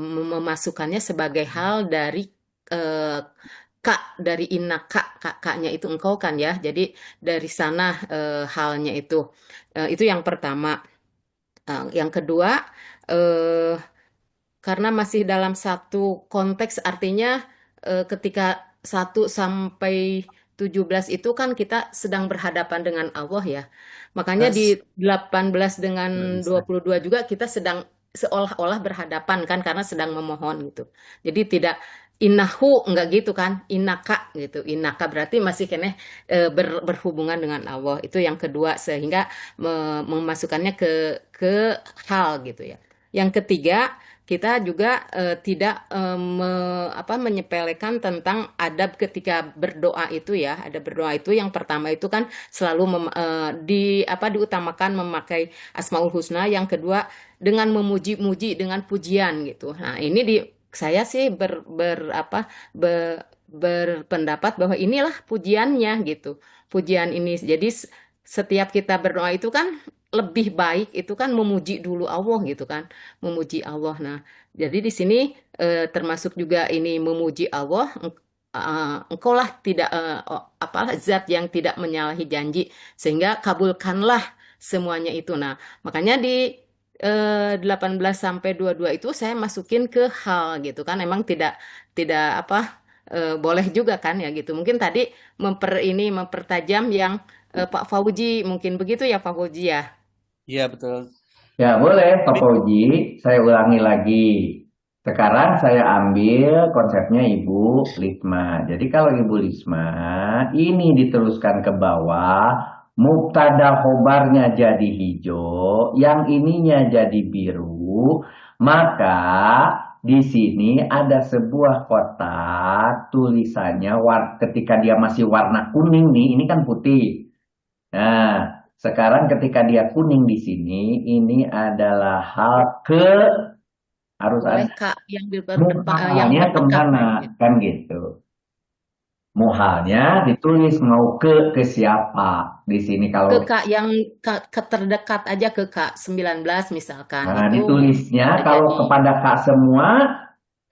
Speaker 2: memasukkannya sebagai hal dari kak, dari innaka, kakaknya itu engkau kan ya. Jadi dari sana halnya itu yang pertama. Yang kedua, karena masih dalam satu konteks, artinya ketika 1 sampai 17 itu kan kita sedang berhadapan dengan Allah ya. Makanya di 18 dengan 22 juga kita sedang seolah-olah berhadapan kan, karena sedang memohon gitu. Jadi tidak innahu, enggak gitu kan, innaka gitu. Innaka berarti masih kena berhubungan dengan Allah. Itu yang kedua, sehingga memasukkannya ke hal gitu ya. Yang ketiga, kita juga tidak menyepelekan tentang adab ketika berdoa itu ya. Ada berdoa itu yang pertama itu kan selalu diutamakan memakai Asmaul Husna. Yang kedua dengan memuji-muji dengan pujian gitu. Nah, ini saya sih berpendapat bahwa inilah pujiannya gitu. Pujian ini. Jadi setiap kita berdoa itu kan lebih baik itu kan memuji dulu Allah gitu kan, memuji Allah. Nah, jadi di sini termasuk juga ini memuji Allah. Engkaulah tidak apalah zat yang tidak menyalahi janji, sehingga kabulkanlah semuanya itu. Nah, makanya di 18 sampai 22 itu saya masukin ke hal gitu kan, emang tidak tidak apa boleh juga kan ya gitu. Mungkin tadi mempertajam yang Pak Fauji, mungkin begitu ya Pak Fauji ya.
Speaker 3: Iya betul.
Speaker 1: Ya, boleh, Pak
Speaker 3: Tapi
Speaker 1: Fauji. Saya ulangi lagi. Sekarang saya ambil konsepnya Ibu Lisma. Jadi kalau Ibu Lisma ini diteruskan ke bawah, mubtada khobarnya jadi hijau, yang ininya jadi biru, maka di sini ada sebuah kotak tulisannya ketika dia masih warna kuning nih, ini kan putih. Nah, sekarang ketika dia kuning di sini, ini adalah hal harus
Speaker 2: Boleh
Speaker 1: ada
Speaker 2: Kak yang di yang
Speaker 1: muhalnya
Speaker 2: berdekat
Speaker 1: kemana,
Speaker 2: gitu.
Speaker 1: kan gitu. Muhalnya ditulis mau ke siapa di sini
Speaker 2: Ke
Speaker 1: kalau
Speaker 2: Kak yang ke terdekat aja, ke Kak 19 misalkan,
Speaker 1: nah,
Speaker 2: itu
Speaker 1: ditulisnya
Speaker 2: bisa
Speaker 1: kalau
Speaker 2: jadi
Speaker 1: kepada Kak semua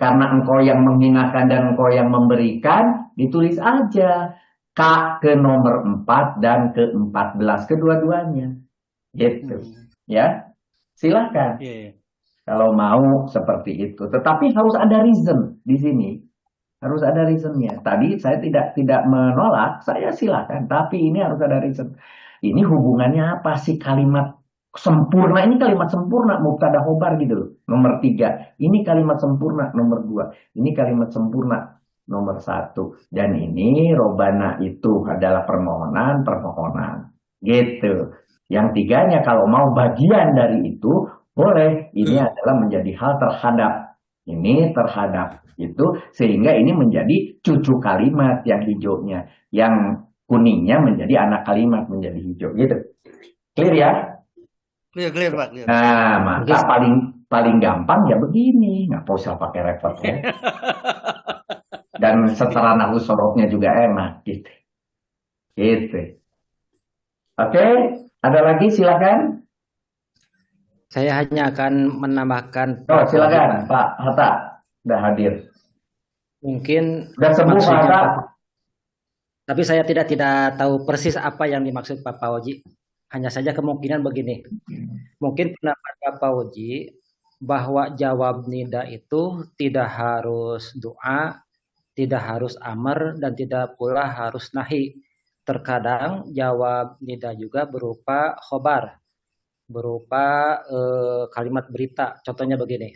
Speaker 1: karena engkau yang menghinakan dan engkau yang memberikan, ditulis aja Kak ke nomor 4 dan ke 14 kedua-duanya. Gitu. Ya. Silakan.
Speaker 3: iya.
Speaker 1: Kalau mau seperti itu. Tetapi harus ada reason di sini. Harus ada reasonnya. Tadi saya tidak menolak, saya silakan. Tapi ini harus ada reason. Ini hubungannya apa sih kalimat sempurna? Ini kalimat sempurna, mubtada khobar gitu loh. Nomor 3. Ini kalimat sempurna, nomor 2. Ini kalimat sempurna, nomor 1. Dan ini robana itu adalah permohonan. Gitu. Yang tiganya kalau mau bagian dari itu, boleh. Ini adalah menjadi hal terhadap. Ini terhadap itu. Sehingga ini menjadi cucu kalimat yang hijaunya. Yang kuningnya menjadi anak kalimat menjadi hijau. Gitu. Clear ya?
Speaker 3: Clear Pak, clear.
Speaker 1: Nah, maka paling gampang ya begini. Nggak usah pakai repot ya. Dan secara nahwu sorofnya juga enak. Gitu. Gitu. Oke. Ada lagi silakan.
Speaker 7: Saya hanya akan menambahkan
Speaker 1: Oh,
Speaker 7: Pak Fauji,
Speaker 1: silakan
Speaker 7: Pak.
Speaker 1: Pak Hatta sudah hadir.
Speaker 7: Mungkin
Speaker 1: Sudah sembuh Pak
Speaker 7: maksudnya
Speaker 1: Hatta?
Speaker 7: tapi saya tidak tahu persis apa yang dimaksud Pak Fauji. Hanya saja kemungkinan begini. Mungkin pendapat Pak Fauji bahwa jawab nida itu tidak harus doa, tidak harus amar, dan tidak pula harus nahi. Terkadang jawab nida juga berupa khobar, berupa kalimat berita. Contohnya begini.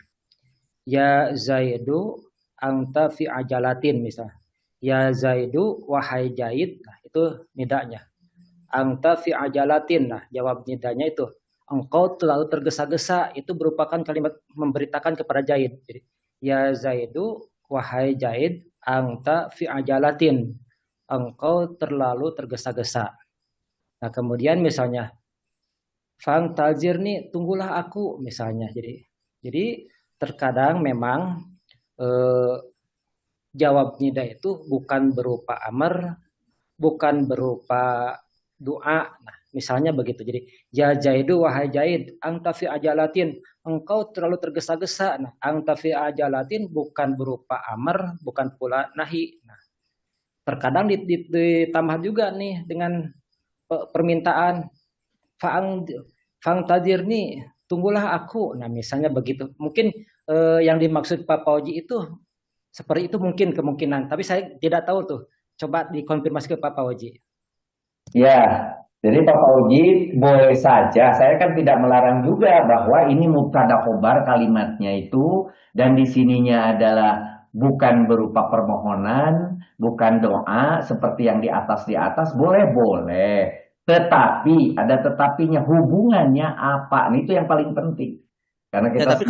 Speaker 7: Ya Zaidu anta fi ajalatin misal. Ya Zaidu wahai Zaid. Nah, itu nidanya. Anta fi ajalatin. Nah, jawab nidanya itu engkau terlalu tergesa-gesa. Itu merupakan kalimat memberitakan kepada Zaid. Jadi, ya Zaidu wahai Zaid anta fi ajalatin. Engkau terlalu tergesa-gesa. Nah, kemudian misalnya Fang tazir nih, tunggulah aku misalnya. Jadi terkadang memang jawab nida itu bukan berupa amar, bukan berupa doa. Nah, misalnya begitu. Jadi ya Zaidu wahai Zaid, anta fi ajalatin, engkau terlalu tergesa-gesa. Nah, anta fi ajalatin bukan berupa amar, bukan pula nahi. Nah, terkadang ditambah juga nih dengan permintaan Fang tadir nih, tunggulah aku. Nah, misalnya begitu. Mungkin yang dimaksud Pak Fauji itu seperti itu mungkin kemungkinan. Tapi saya tidak tahu tuh. Coba dikonfirmasi ke Pak Fauji.
Speaker 1: Ya, jadi Pak Fauji boleh saja. Saya kan tidak melarang juga bahwa ini mubtada khobar kalimatnya itu. Dan di sininya adalah bukan berupa permohonan, bukan doa seperti yang di atas. Boleh. Tetapi ada tetapinya, hubungannya apa? Itu yang paling penting. Karena kita
Speaker 3: tapi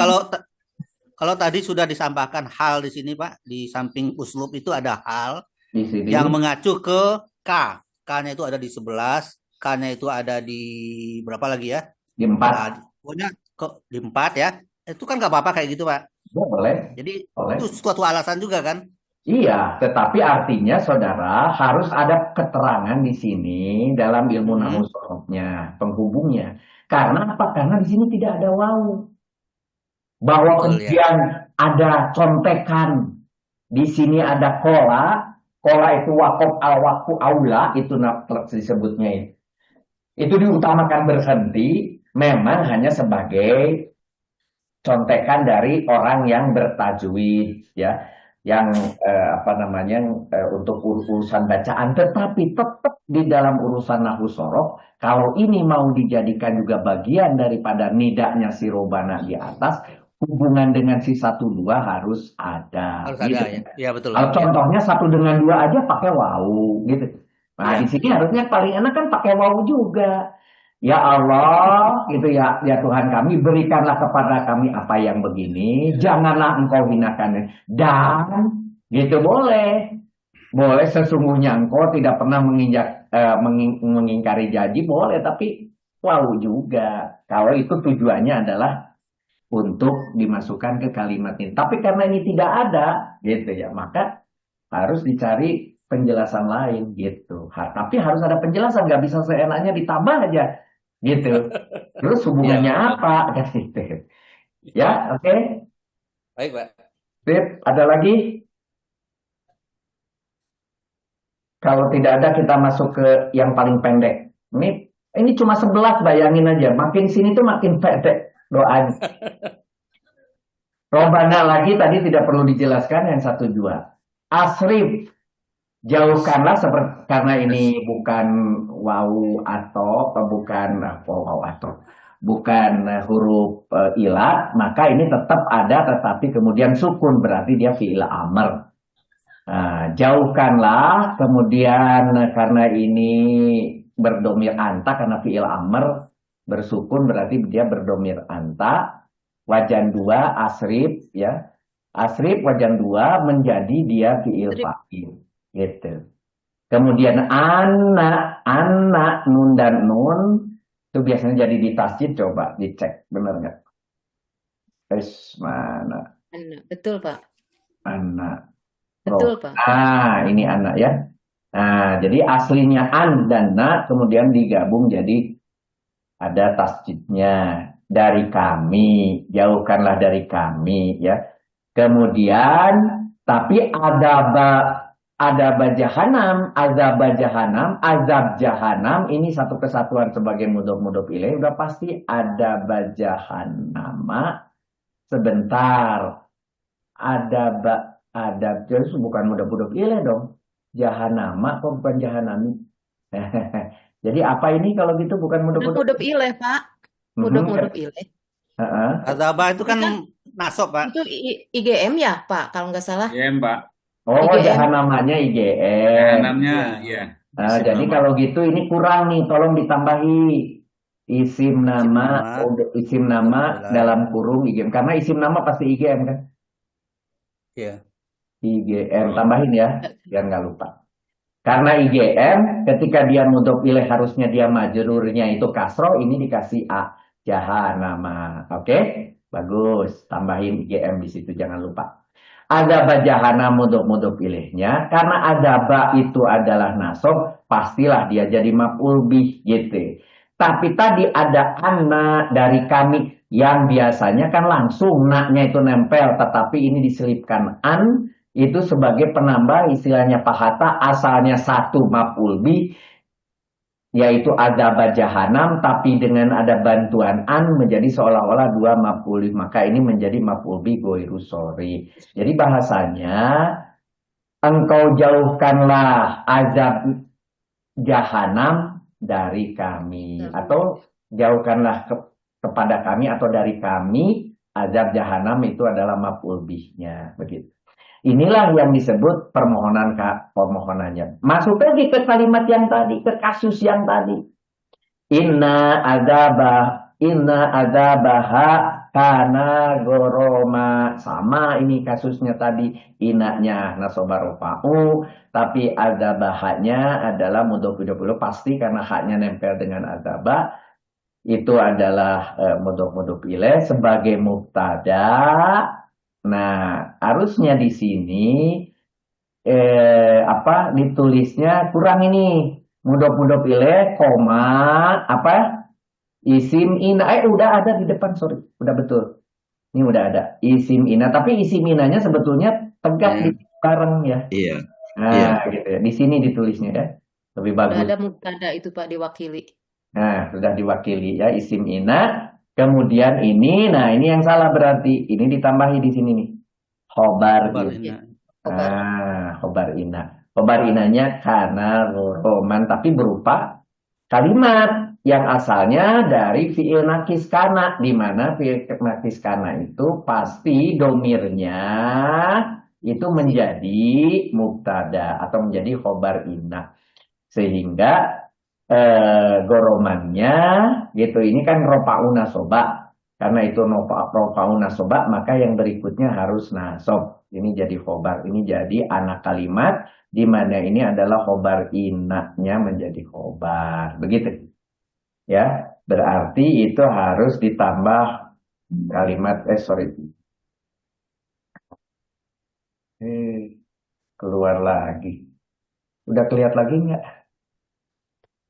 Speaker 3: kalau tadi sudah disampaikan hal di sini Pak, di samping uslub itu ada hal
Speaker 1: di sini
Speaker 3: yang mengacu ke K. K-nya itu ada di 11, K-nya itu ada di berapa lagi ya?
Speaker 1: Di 4.
Speaker 3: Pokoknya di 4 ya. Itu kan nggak apa-apa kayak gitu Pak.
Speaker 1: Boleh.
Speaker 3: Jadi
Speaker 1: boleh.
Speaker 3: Itu suatu alasan juga kan?
Speaker 1: Iya, tetapi artinya saudara harus ada keterangan di sini dalam ilmu nahwu sorofnya, penghubungnya. Karena apa? Karena di sini tidak ada wawu. Bahwa
Speaker 3: Betul ya.
Speaker 1: kemudian ada contekan. Di sini ada kola. Kola itu wakof al wakfu aula. Itu disebutnya itu. Itu diutamakan berhenti. Memang hanya sebagai contekan dari orang yang bertajwid, ya, yang untuk urusan bacaan, tetapi tetap di dalam urusan nahwu sorof, kalau ini mau dijadikan juga bagian daripada nidanya si robana di atas, hubungan dengan si 1-2 harus ada.
Speaker 3: Harus
Speaker 1: gitu.
Speaker 3: ada ya. Iya betul.
Speaker 1: Kalau contohnya 1 dengan 2 aja pakai wawu, gitu. Nah,
Speaker 3: Ya.
Speaker 1: di sini harusnya paling enak kan pakai wawu juga. Ya Allah, gitu ya, ya Tuhan kami, berikanlah kepada kami apa yang begini, janganlah engkau hinakan. Dan, gitu boleh. Boleh sesungguhnya engkau tidak pernah mengingkari janji, boleh, tapi wow juga. Kalau itu tujuannya adalah untuk dimasukkan ke kalimat ini. Tapi karena ini tidak ada, gitu ya, maka harus dicari penjelasan lain, gitu. Tapi harus ada penjelasan, nggak bisa seenaknya ditambah aja. Gitu. Terus hubungannya apa? Gitu. Ya, oke.
Speaker 3: Baik, Pak.
Speaker 1: Sip, ada lagi? Kalau tidak ada kita masuk ke yang paling pendek. Ini cuma 11, bayangin aja. Makin sini tuh makin pendek doanya. Robana lagi tadi tidak perlu dijelaskan yang 1-2. Asrif. Jauhkanlah karena ini bukan wawu atau bukan huruf ilat, maka ini tetap ada tetapi kemudian sukun, berarti dia fi'il amr. Nah, jauhkanlah, kemudian karena ini berdomir anta, karena fi'il amr bersukun berarti dia berdomir anta. Wajan 2 asrif, ya. Asrif wajan 2 menjadi dia fi'il fa'il. Gitu. Kemudian anak nun dan nun itu biasanya jadi di tasjid, coba dicek benar nggak? Mana?
Speaker 2: Anak, betul Pak.
Speaker 1: Anak.
Speaker 2: Betul Pak.
Speaker 1: Ini anak ya. Nah, jadi aslinya an dan na kemudian digabung jadi ada tasjidnya. Dari kami, jauhkanlah dari kami, ya. Kemudian tapi azab jahanam, azab jahanam ini satu kesatuan sebagai mudhof ilaih, udah pasti ada jahanama. Sebentar, ada terus bukan mudhof ilaih dong, jahanama kok bukan jahanami. Jadi apa ini kalau gitu bukan
Speaker 2: mudhof ilaih Pak, mudhof ilaih.
Speaker 3: Azabah itu kan nasab Pak.
Speaker 2: Itu IGM ya Pak kalau nggak salah.
Speaker 5: IGM Pak.
Speaker 1: Oh,
Speaker 2: IGM.
Speaker 1: jahanamanya IGM.
Speaker 5: Jahanamnya, ya.
Speaker 1: Nah, jadi kalau gitu ini kurang nih, tolong ditambahi isim nama dalam kurung IGM. Karena isim nama pasti IGM kan?
Speaker 3: Iya.
Speaker 1: IGM, tambahin ya, biar nggak lupa. Karena IGM, ketika dia mudhof ilaih harusnya dia majrurnya itu kasroh, ini dikasih A, jahanama. Oke? Bagus, tambahin IGM di situ, jangan lupa. Azab jahanam mudhof ilaihnya, karena azaba itu adalah nasab, pastilah dia jadi maf'ul bih gitu. Tapi tadi ada anna dari kami yang biasanya kan langsung naknya itu nempel, tetapi ini diselipkan an itu sebagai penambah, istilahnya Pak Hatta, asalnya 1 maf'ul bih yaitu azab jahanam, tapi dengan ada bantuan an menjadi seolah-olah 2 maf'ul bih, maka ini menjadi maf'ul bih ghairu sharih. Jadi bahasanya engkau jauhkanlah azab jahanam dari kami, atau jauhkanlah kepada kami atau dari kami azab jahanam, itu adalah maf'ul bihnya, begitu. Inilah yang disebut permohonannya. Masuk lagi ke kalimat yang tadi, ke kasus yang tadi. Inna adzabaha kana goroma. Sama ini kasusnya tadi. Inanya nasoba rofa'u, tapi adzabahanya adalah mudhof pasti karena haknya nempel dengan adzabah. Itu adalah mudhof ilaih sebagai mubtada. Nah, harusnya di sini ditulisnya kurang ini, mudhof ilaih koma Isim ina, udah ada di depan, sorry, udah betul. Ini udah ada isim ina, tapi isim inanya sebetulnya tegak di bareng ya.
Speaker 6: Iya.
Speaker 1: Nah, gitu ya. Di sini ditulisnya ya, lebih
Speaker 2: Udah
Speaker 1: bagus.
Speaker 2: ada mubtada itu Pak diwakili.
Speaker 1: Nah, sudah diwakili ya isim ina. Kemudian ini, nah ini yang salah berarti. Ini ditambahi di sini nih. Khobar
Speaker 3: Khobar
Speaker 1: ina.
Speaker 3: ina.
Speaker 2: Khobar.
Speaker 1: Khobar ina. Khobar inanya kana roman, tapi berupa kalimat yang asalnya dari fiil nakis kana, di mana fiil nakis kana itu pasti domirnya itu menjadi mubtada atau menjadi khobar ina, sehingga goromannya gitu ini kan ropauna soba, karena itu ropauna soba maka yang berikutnya harus nasob, ini jadi khobar, ini jadi anak kalimat di mana ini adalah khobar inaknya menjadi khobar, begitu ya, berarti itu harus ditambah kalimat keluar lagi, udah kelihatan lagi nggak?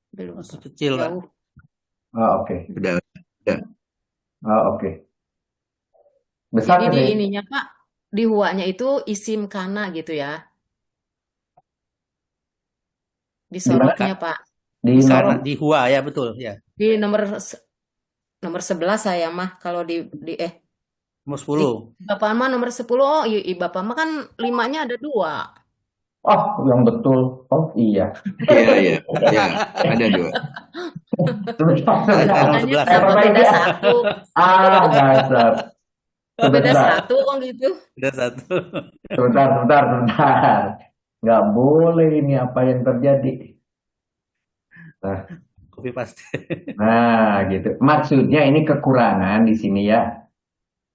Speaker 2: Belum.
Speaker 3: Masih kecil, Pak.
Speaker 2: Jauh.
Speaker 1: Oh, oke.
Speaker 6: Udah.
Speaker 1: Oh, oke. Besar
Speaker 2: Jadi di
Speaker 1: gede?
Speaker 2: ininya Pak, di huanya itu isim kana gitu ya. Di
Speaker 1: Di mana?
Speaker 2: sorotnya Pak.
Speaker 1: Di
Speaker 2: Di
Speaker 3: Karena
Speaker 2: sorot.
Speaker 3: di Hua ya betul ya.
Speaker 2: Di nomor 11 saya mah kalau di
Speaker 3: Nomor 10.
Speaker 2: Bapak mah nomor 10. Oh, Bapak mah kan 5-nya ada 2.
Speaker 1: Oh, yang betul. Oh, iya.
Speaker 6: Iya. Ada 2.
Speaker 3: Ada nomor
Speaker 2: Makanya
Speaker 3: 11.
Speaker 2: kenapa beda 1?
Speaker 1: Dasar.
Speaker 2: Kok beda
Speaker 1: Sebentar.
Speaker 2: 1 kok gitu?
Speaker 3: Ada 1.
Speaker 1: Sebentar. Nggak boleh ini apa yang terjadi.
Speaker 3: Copy paste.
Speaker 1: Nah, gitu. Maksudnya ini kekurangan di sini ya.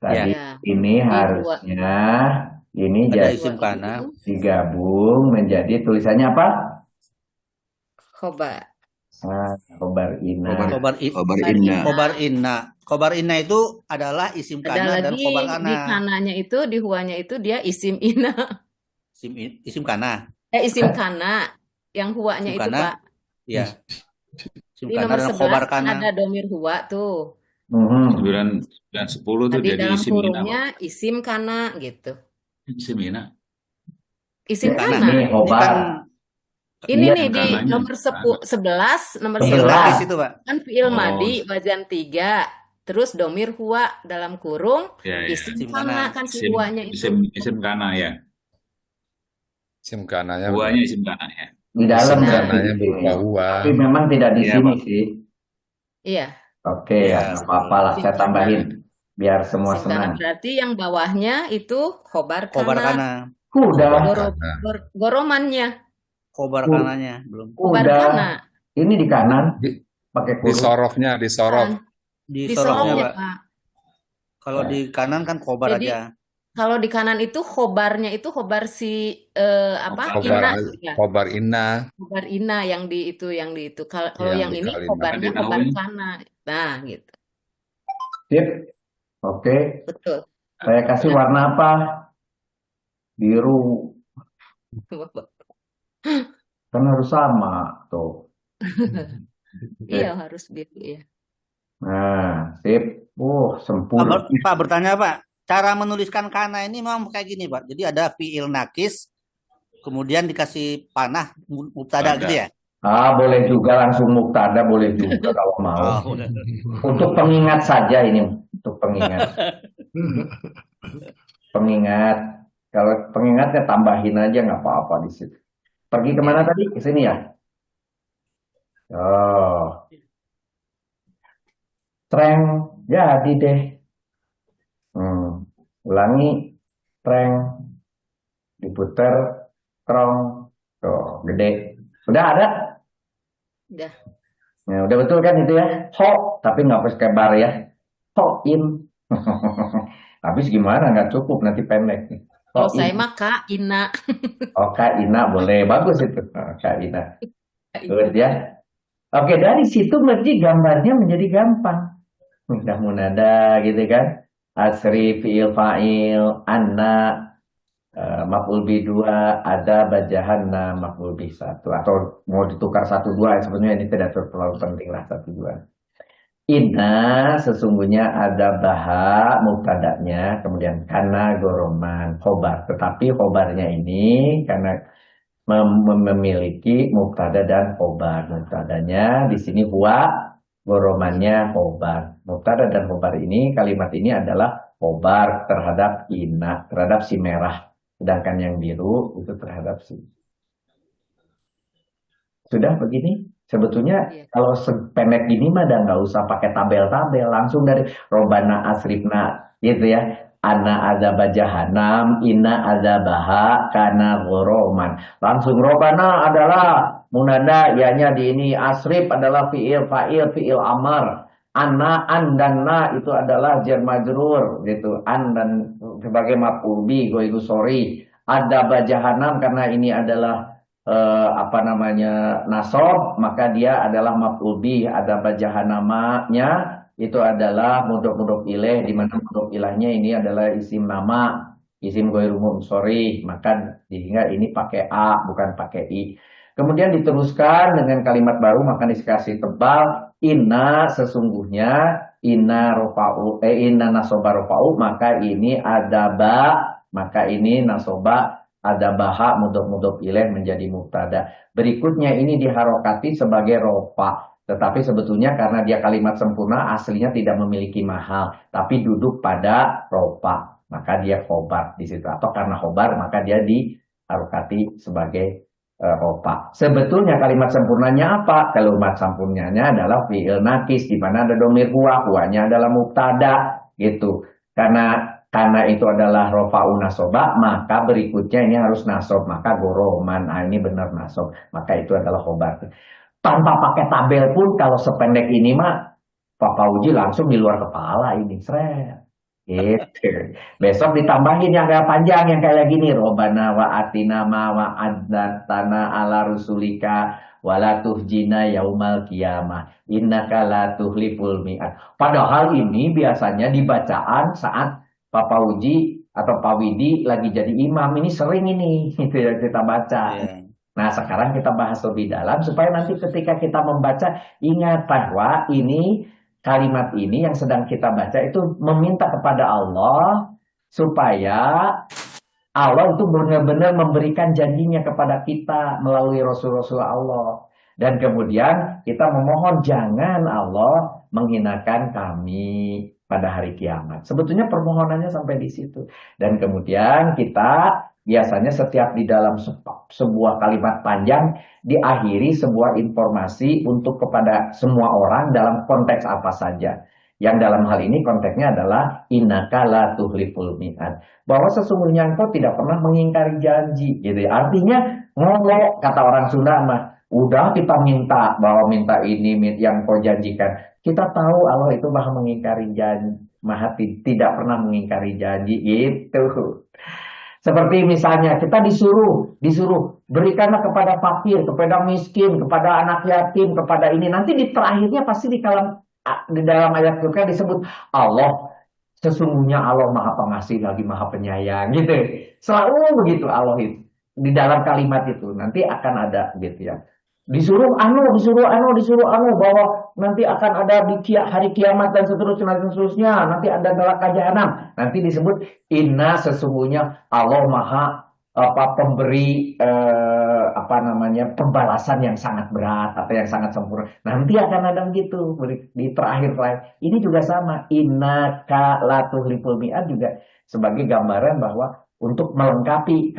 Speaker 1: Tadi
Speaker 2: Ya.
Speaker 1: ini
Speaker 2: Di
Speaker 1: harusnya ini
Speaker 3: Ada
Speaker 1: jadi
Speaker 3: isim kana.
Speaker 1: digabung menjadi tulisannya apa?
Speaker 2: Khobar.
Speaker 1: Khobar ina.
Speaker 3: Khobar
Speaker 6: inna.
Speaker 3: Khobar inna. Khobar inna itu adalah isim
Speaker 2: Ada
Speaker 3: kana dan
Speaker 2: lagi
Speaker 3: khobar kana.
Speaker 2: di kananya itu, di huanya itu dia isim ina.
Speaker 3: Isim kana.
Speaker 2: Isim kana. Yang huanya
Speaker 3: Isim
Speaker 2: itu
Speaker 3: kana.
Speaker 2: Pak.
Speaker 3: Ya. Isim
Speaker 2: Di
Speaker 3: kana
Speaker 2: nomor
Speaker 3: dan
Speaker 2: 11
Speaker 3: khobar
Speaker 2: kan
Speaker 3: kana.
Speaker 2: ada domir huwa tuh.
Speaker 4: 9, 10 tuh
Speaker 2: Di
Speaker 4: jadi
Speaker 2: dalam
Speaker 4: isim ina, Pak.
Speaker 2: hurufnya isim kana gitu.
Speaker 4: Isim ina.
Speaker 2: Isim
Speaker 3: Kana.
Speaker 2: kana.
Speaker 1: Ini khobar.
Speaker 2: Ini
Speaker 1: Iya,
Speaker 2: nih di
Speaker 4: kananya
Speaker 2: nomor 11, nomor
Speaker 3: Fiil
Speaker 1: 11.
Speaker 3: nakis itu, Pak.
Speaker 2: kan fiil
Speaker 4: Oh.
Speaker 2: madi wazan 3, terus domir huwa dalam kurung
Speaker 4: Ya.
Speaker 2: isim
Speaker 3: Isim
Speaker 2: kana
Speaker 3: kana.
Speaker 2: kan si huwanya itu.
Speaker 4: Isim kana ya.
Speaker 5: Isim kananya
Speaker 4: Huanya isim kana ya.
Speaker 1: Di dalam
Speaker 5: isim
Speaker 1: berarti
Speaker 5: kananya
Speaker 1: di sini.
Speaker 5: berupa huwa.
Speaker 1: Tapi memang tidak di
Speaker 4: Iya,
Speaker 1: sini
Speaker 4: Pak.
Speaker 1: sih.
Speaker 2: Iya.
Speaker 1: Oke,
Speaker 3: Iya,
Speaker 1: ya, nggak apa-apa lah, saya
Speaker 2: Isim
Speaker 1: tambahin biar semua
Speaker 2: isim kana
Speaker 1: senang.
Speaker 2: berarti yang bawahnya itu khobar
Speaker 3: Khobar
Speaker 2: kana.
Speaker 3: kana.
Speaker 1: Udah,
Speaker 2: Goromannya
Speaker 3: Khobar kananya belum.
Speaker 2: khobar
Speaker 1: udah.
Speaker 2: kana.
Speaker 1: Ini di kanan
Speaker 5: Di
Speaker 1: pakai
Speaker 5: di
Speaker 1: kurung.
Speaker 5: sorofnya, di sorof.
Speaker 3: Di
Speaker 2: Di
Speaker 3: sorofnya,
Speaker 2: sorofnya,
Speaker 3: Pak.
Speaker 2: Pak.
Speaker 3: Kalau di kanan kan khobar
Speaker 2: Jadi,
Speaker 3: aja.
Speaker 2: kalau di kanan itu khobarnya itu khobar si ina
Speaker 5: Khobar
Speaker 2: ya.
Speaker 5: inna.
Speaker 2: Khobar ina yang di itu. Kalau yang
Speaker 5: Yang di
Speaker 2: ini
Speaker 5: kalimat.
Speaker 2: khobarnya
Speaker 4: Di
Speaker 2: khobar
Speaker 4: nahunya.
Speaker 2: kana. Nah, gitu.
Speaker 1: Sip. Oke,
Speaker 2: Betul.
Speaker 1: saya kasih warna apa? Biru. Kan harus sama tuh.
Speaker 2: Iya, harus biru ya.
Speaker 1: Nah, sip. Sempurna.
Speaker 3: Pak bertanya, Pak. Cara menuliskan kana ini memang kayak gini, Pak. Jadi ada fiil nakis, kemudian dikasih panah mubtada gitu ya.
Speaker 1: Boleh juga langsung mubtada, boleh juga kalau mau.
Speaker 3: udah.
Speaker 1: Untuk pengingat saja ini, untuk pengingat. Pengingat. Kalau pengingatnya tambahin aja nggak apa-apa di situ. Pergi kemana tadi? Ke sini ya? Oh. Treng, jadi deh. Ulangi. Treng. Diputer. Krong. Tuh, gede. Udah ada?
Speaker 2: Udah.
Speaker 1: Nah, udah betul kan itu ya? Ho, tapi nggak pakai bar ya. Ho-in. Habis gimana? Nggak cukup, nanti pendek.
Speaker 2: Kalau saya mah Kak Ina.
Speaker 1: Oh, Kak Ina boleh. Bagus itu. Kak Ina. Good ya. Oke, dari situ nanti gambarnya menjadi gampang. Mudah munada gitu kan. Asri, fi'il, fa'il, anna, maf'ul bi 2, ada bajahanna, maf'ul bi 1. Atau mau ditukar 1 2, sebenarnya ini tidak terlalu penting lah 1 2. Inna sesungguhnya ada baha mubtada'nya, kemudian kana goroman khobar. Tetapi khobarnya ini karena memiliki mubtada dan khobar. Mubtadanya di sini huwa, goromannya khobar. Mubtada dan khobar ini, kalimat ini adalah khobar terhadap inna, terhadap si merah. Sedangkan yang biru itu terhadap si. Sudah begini? Sebetulnya kalau sependek gini mah udah nggak usah pakai tabel-tabel, langsung dari robana asrifna gitu ya. Ana adzaba jahanam, inna adzabaha kana ghoroman. Langsung robana adalah munada, ianya di ini asrif adalah fiil fa'il fiil amar. Ana an dan na itu adalah jar majrur gitu. An dan sebagai maf'ul bi ghairu sorry. Adzaba jahanam karena ini adalah nasob, maka dia adalah maf'ul bih. Ada jahanamanya itu adalah mudhof ilaih, di mana mudhof ilaihnya ini adalah isim nama, isim ghairu munsharif, maka sehingga ini pakai a bukan pakai i. Kemudian diteruskan dengan kalimat baru, maka dikasih tebal inna sesungguhnya, inna nasoba rofa'u, maka ini adaba, maka ini nasoba ada baha mudhof ilaih menjadi mubtada. Berikutnya ini diharokati sebagai rofa. Tetapi sebetulnya karena dia kalimat sempurna aslinya tidak memiliki mahal, tapi duduk pada rofa, maka dia khobar di situ. Atau karena khobar maka dia diharokati sebagai rofa. Sebetulnya kalimat sempurnanya apa? Kalimat sempurnanya adalah fi'il nakis, di mana ada domir huwanya adalah mubtada gitu. Karena itu adalah rofa'u nasoba, maka berikutnya ini harus nasob. Maka goroman, ini benar nasob. Maka itu adalah khobar. Tanpa pakai tabel pun, kalau sependek ini mah, Pak Uji langsung di luar kepala ini. Gitu. Besok ditambahin yang kayak panjang, yang kayak gini. Robana wa atina ma wa addatana ala rusulika wala tuhjina yaumal qiyamah innaka la tuhliful mi'ad. Padahal ini biasanya dibacaan saat Pak Uji atau Pak Widi lagi jadi imam, ini sering ini itu yang kita baca. Nah sekarang kita bahas lebih dalam supaya nanti ketika kita membaca ingat bahwa ini kalimat ini yang sedang kita baca itu meminta kepada Allah supaya Allah itu benar-benar memberikan janjinya kepada kita melalui Rasul-Rasul Allah. Dan kemudian kita memohon jangan Allah menghinakan kami pada hari kiamat. Sebetulnya permohonannya sampai di situ. Dan kemudian kita biasanya setiap di dalam sebuah kalimat panjang diakhiri sebuah informasi untuk kepada semua orang dalam konteks apa saja. Yang dalam hal ini konteksnya adalah innaka la tuhliful mi'ad. Bahwa sesungguhnya engkau tidak pernah mengingkari janji. Gitu. Artinya ngomong kata orang Sunda mah. Udah kita minta bahwa minta ini yang kau janjikan. Kita tahu Allah itu maha mengingkari janji, maha tidak pernah mengingkari janji gitu. Seperti misalnya kita disuruh berikanlah kepada fakir, kepada miskin, kepada anak yatim, kepada ini. Nanti di terakhirnya pasti di dalam ayat Quran disebut Allah. Sesungguhnya Allah maha pengasih lagi maha penyayang gitu. Selalu begitu Allah itu. Di dalam kalimat itu nanti akan ada gitu ya. Disuruh bahwa nanti akan ada di hari kiamat dan seterusnya, nanti ada neraka jahanam. Nanti disebut inna sesungguhnya Allah maha pemberi pembalasan yang sangat berat atau yang sangat sempurna. Nanti akan ada begitu di terakhir. Ini juga sama, inna ka la tuhliful mi'ad juga sebagai gambaran bahwa untuk melengkapi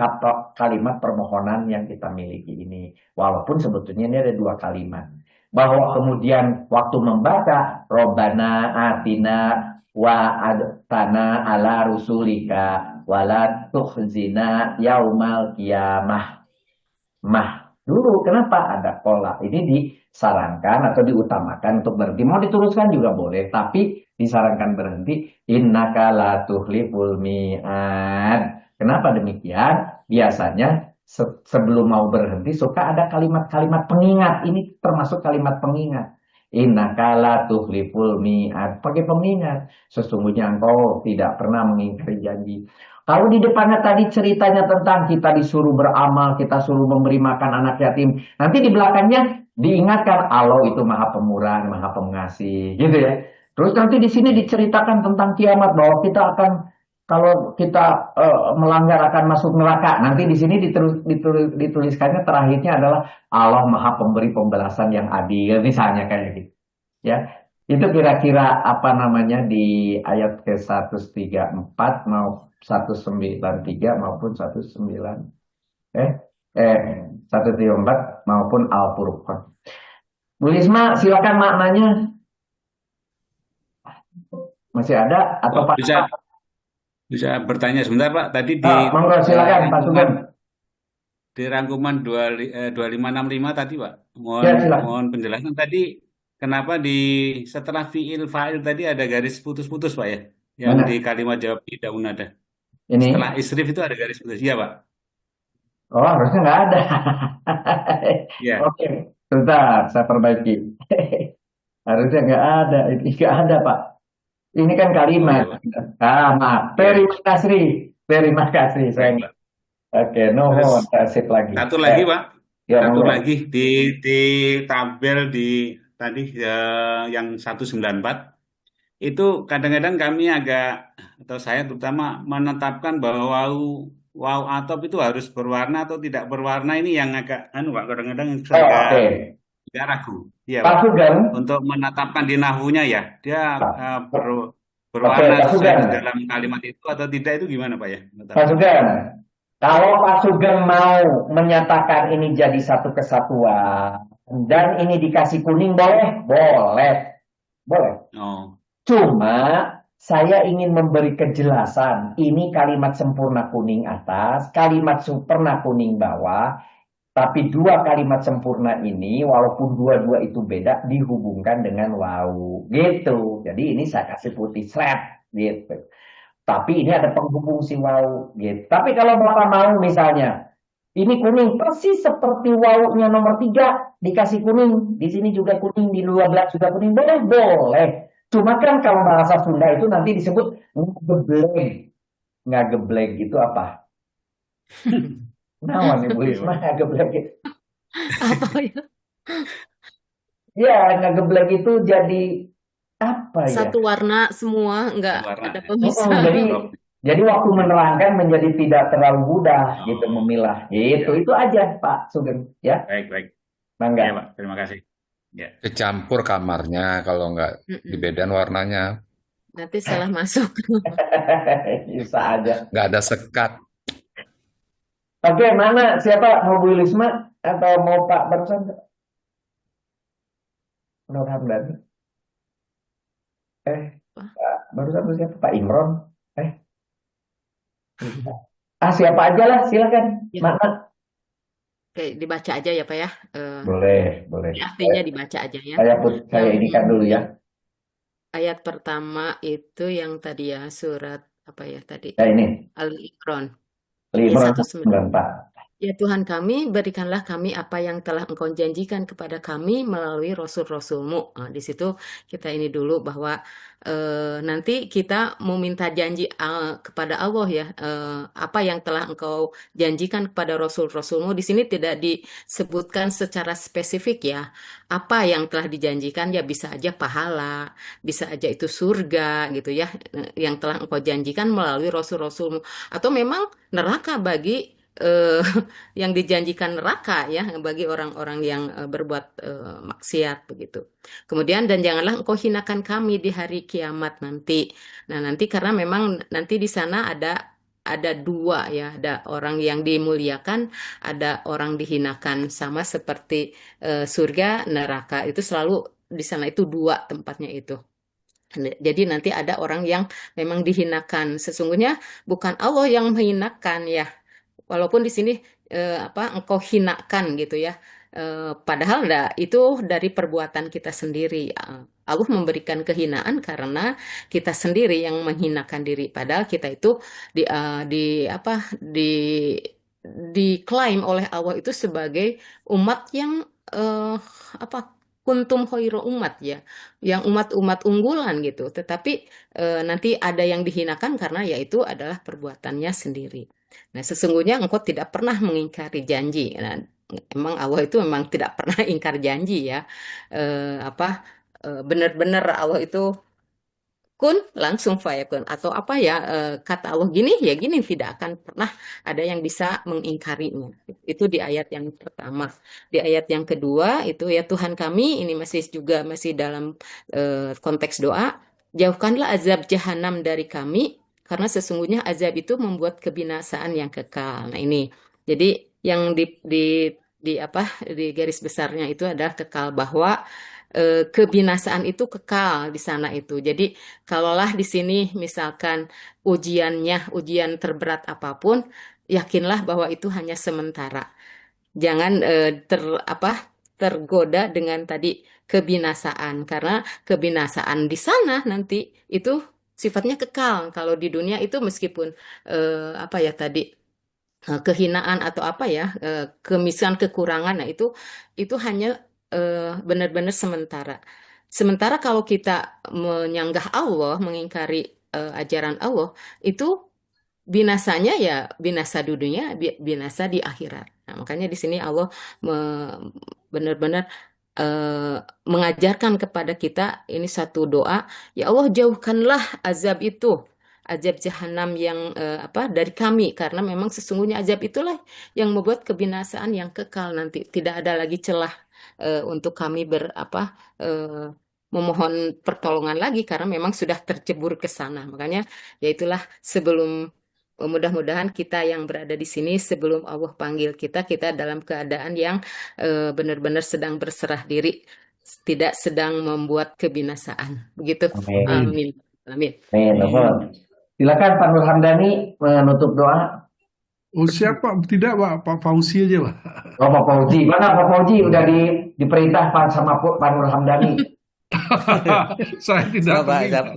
Speaker 1: kalimat permohonan yang kita miliki ini. Walaupun sebetulnya ini ada dua kalimat. Bahwa kemudian waktu membaca Robbana atina wa adtana ala rusulika wala tuhzina yaumal qiyamah. Dulu kenapa ada pola? Ini disarankan atau diutamakan untuk berhenti. Mau diteruskan juga boleh, tapi disarankan berhenti. Innaka la tuhliful mi'ad. Kenapa demikian? Biasanya sebelum mau berhenti suka ada kalimat-kalimat pengingat. Ini termasuk kalimat pengingat. Innaka la tuhliful mi'ad. Pakai pengingat. Sesungguhnya engkau tidak pernah mengingkari janji. Kalau di depannya tadi ceritanya tentang kita disuruh beramal, kita suruh memberi makan anak yatim. Nanti di belakangnya Diingatkan Allah itu maha pemurah, maha pengasih, gitu ya. Terus nanti di sini diceritakan tentang kiamat bahwa kita akan kalau kita melanggar akan masuk neraka. Nanti di sini dituliskannya terakhirnya adalah Allah maha pemberi pembalasan yang adil, misalnya kayak gitu. Ya, itu kira-kira apa namanya di ayat ke 134 mau 193 maupun 134 maupun Al-Furqan. Bu Risma, silakan maknanya. Masih ada atau Pak?
Speaker 8: Bisa bertanya sebentar Pak. Tadi
Speaker 1: monggo silakan Pak Sugeng.
Speaker 8: Di rangkuman 2565 tadi Pak. Mohon penjelasan tadi kenapa setelah fiil fa'il tadi ada garis putus-putus Pak ya? Yang di kalimat jawab tidak munada.
Speaker 1: Ini
Speaker 8: setelah isrif itu ada garis putus. Iya Pak.
Speaker 1: Oh, harusnya nggak ada.
Speaker 8: Ya.
Speaker 1: Oke, sebentar, saya perbaiki. Harusnya nggak ada. Ini nggak ada, Pak. Ini kan kalimat. Maaf. Terima kasih. Terima kasih. Oke, sip lagi.
Speaker 8: Satu lagi, Pak.
Speaker 1: Ya,
Speaker 8: satu lagi di tabel tadi yang 194 itu kadang-kadang kami atau saya terutama menetapkan bahwa wow atop itu harus berwarna atau tidak berwarna, ini yang agak Pak, kadang-kadang saya agak ragu. Ya, Pak. Untuk menetapkan di nahwunya ya, dia berwarna sesuai di dalam kalimat itu atau tidak, itu gimana Pak ya?
Speaker 1: Pak Sugeng, kalau Pak Sugeng mau menyatakan ini jadi satu kesatuan dan ini dikasih kuning, boleh.
Speaker 8: Oh.
Speaker 1: Cuma saya ingin memberi kejelasan. Ini kalimat sempurna kuning atas, kalimat sempurna kuning bawah. Tapi dua kalimat sempurna ini, walaupun dua-dua itu beda, dihubungkan dengan wawu. Gitu. Jadi ini saya kasih putih seret. Gitu. Tapi ini ada penghubung si wawu. Gitu. Tapi kalau Bapak mau misalnya, ini kuning persis seperti wawunya nomor 3, dikasih kuning. Di sini juga kuning, di 12 juga kuning. Boleh. Cuma kan kalau bahasa Sunda itu nanti disebut ngageblek. Ngageblek itu apa? Nawan Ibu Risma, ngageblek.
Speaker 2: Apa ya?
Speaker 1: Ya, ngageblek itu jadi apa ya?
Speaker 2: Satu warna semua, nggak ada pemisah.
Speaker 1: Jadi waktu menerangkan menjadi tidak terlalu mudah gitu memilah. Itu aja Pak Sugeng ya.
Speaker 8: Baik.
Speaker 1: Bangga.
Speaker 8: Ya, Pak. Terima kasih. Ya.
Speaker 5: Kecampur kamarnya kalau nggak dibedain warnanya.
Speaker 2: Nanti salah masuk.
Speaker 1: Bisa aja.
Speaker 5: Nggak ada sekat.
Speaker 1: Oke, mana siapa mau Bu Risma atau mau Pak barusan? Nur Hamdan. Pak barusan siapa? Pak Imron. Siapa aja lah, silakan.
Speaker 2: Ya.
Speaker 1: Mana?
Speaker 2: Oke, dibaca aja ya Pak ya.
Speaker 1: Boleh.
Speaker 2: Artinya dibaca aja ya.
Speaker 1: Saya indikan dulu ya.
Speaker 2: Ayat pertama itu yang tadi ya, surat apa ya tadi?
Speaker 1: Ya ini.
Speaker 2: Al-Imran.
Speaker 1: Al-Imran
Speaker 2: 194. Ya Tuhan kami, berikanlah kami apa yang telah Engkau janjikan kepada kami melalui Rasul-Rasulmu. Di situ kita ini dulu bahwa nanti kita mau minta janji kepada Allah ya, apa yang telah Engkau janjikan kepada Rasul-Rasulmu. Di sini tidak disebutkan secara spesifik ya, apa yang telah dijanjikan, ya bisa aja pahala, bisa aja itu surga gitu ya, yang telah Engkau janjikan melalui Rasul-Rasulmu. Atau memang neraka bagi yang dijanjikan neraka ya bagi orang-orang yang berbuat maksiat begitu. Kemudian dan janganlah engkau hinakan kami di hari kiamat nanti. Nah, nanti karena memang nanti di sana ada dua ya, ada orang yang dimuliakan, ada orang dihinakan, sama seperti surga, neraka itu selalu di sana itu dua tempatnya itu. Jadi nanti ada orang yang memang dihinakan. Sesungguhnya bukan Allah yang menghinakan ya. Walaupun di sini engkau hinakan gitu ya. Padahal itu dari perbuatan kita sendiri. Allah memberikan kehinaan karena kita sendiri yang menghinakan diri. Padahal kita itu diklaim oleh Allah itu sebagai umat yang kuntum khairu umat ya, yang umat-umat unggulan gitu. Tetapi nanti ada yang dihinakan karena yaitu adalah perbuatannya sendiri. Nah, sesungguhnya engkau tidak pernah mengingkari janji. Nah, emang Allah itu memang tidak pernah ingkar janji ya. Benar-benar Allah itu kun langsung fayakun, atau apa ya, kata Allah gini ya gini, tidak akan pernah ada yang bisa mengingkarinya. Itu di ayat yang pertama. Di ayat yang kedua itu ya Tuhan kami, ini masih dalam konteks doa, jauhkanlah azab jahanam dari kami karena sesungguhnya azab itu membuat kebinasaan yang kekal. Nah ini jadi yang di garis besarnya itu adalah kekal, bahwa kebinasaan itu kekal di sana itu. Jadi kalaulah di sini misalkan ujian terberat apapun, yakinlah bahwa itu hanya sementara. Jangan tergoda dengan tadi kebinasaan, karena kebinasaan di sana nanti itu sifatnya kekal. Kalau di dunia itu meskipun kehinaan atau kemiskinan, kekurangan, nah itu hanya benar-benar sementara. Sementara kalau kita menyanggah Allah, mengingkari ajaran Allah, itu binasanya ya binasa di dunia, binasa di akhirat. Nah, makanya di sini Allah benar-benar mengajarkan kepada kita ini satu doa, ya Allah jauhkanlah azab itu, azab jahanam yang dari kami, karena memang sesungguhnya azab itulah yang membuat kebinasaan yang kekal nanti. Tidak ada lagi celah untuk kami memohon pertolongan lagi, karena memang sudah tercebur ke sana. Makanya ya itulah, sebelum mudah-mudahan kita yang berada di sini sebelum Allah panggil kita dalam keadaan yang benar-benar sedang berserah diri, tidak sedang membuat kebinasaan. Begitu.
Speaker 1: Amin.
Speaker 2: Amin.
Speaker 1: Amin. Silakan Pak Nur Hamdani menutup doa.
Speaker 9: Oh siapa? Tidak Pak Fauzi aja Pak.
Speaker 1: Oh Pak Fauzi, mana Pak Fauzi udah diperintah Pak sama Pak Nur Hamdani.
Speaker 9: Saya tidak
Speaker 3: Pak.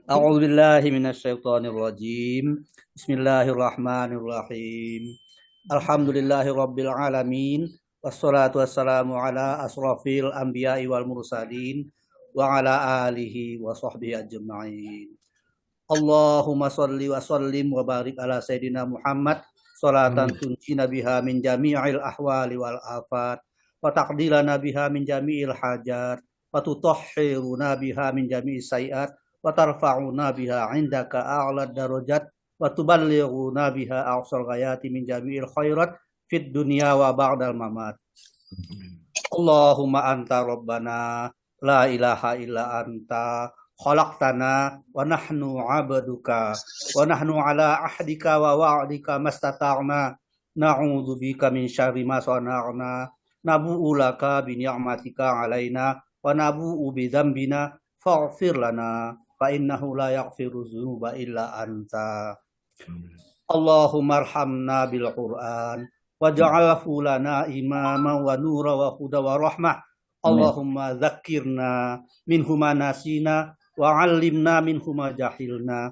Speaker 3: A'udzubillahi minasyaitonirrajim. Bismillahirrahmanirrahim. Alhamdulillahirabbil alamin. Wassalatu wassalamu ala asrafil anbiya'i wal mursalin wa ala alihi wa sahbihi ajma'in. Allahumma shalli wa sallim wa barik ala sayyidina Muhammad salatan tunjina biha min jami'il ahwali wal afat wa taqdilana biha min jami'il hajat wa tutahhiruna biha min jami'is sayiat wa tarfa'una biha 'indaka a'la darajat wa tuballighuna biha aqsal ghayati min jami'il khairat fid dunya wa ba'dal mamat. Allahumma anta rabbana la ilaha illa anta khalaqtana wa nahnu 'abduka wa nahnu 'ala ahdika wa wa'dika mastata'na na'udzu bika min syarri ma sana'na nabu'u laka bi ni'matika 'alaina wa nabu'u bi dzambina faghfir lana fa innahu la yaghfiru dzunuba illa anta. Allahumma arhamna bil Qur'an waj'alhu lana imama wa nura wa huda wa rahmah. Allahumma dzakkirna minhu ma nasina wa 'allimna minhu ma jahilna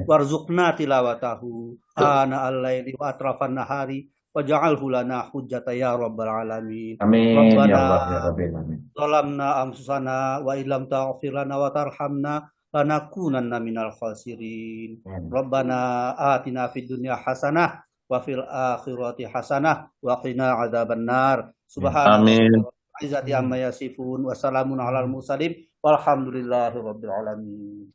Speaker 3: warzuqna tilawatahu ana al-laili wa atrafan nahari waj'alhu lana hujjata ya rabbal alamin.
Speaker 1: Amin ya
Speaker 3: Rabbana
Speaker 1: Allah ya Rabbil alamin.
Speaker 3: zalamna anfusana wa illam taghfir lana wa tarhamna lanakunanna minal khasirin. Rabbana atina fid dunya hasanah wa fil akhirati hasanah wa qina adzabannar. Subhanallahi izzati amma yasifun wa salamun alal mursalin walhamdulillahi rabbil alamin.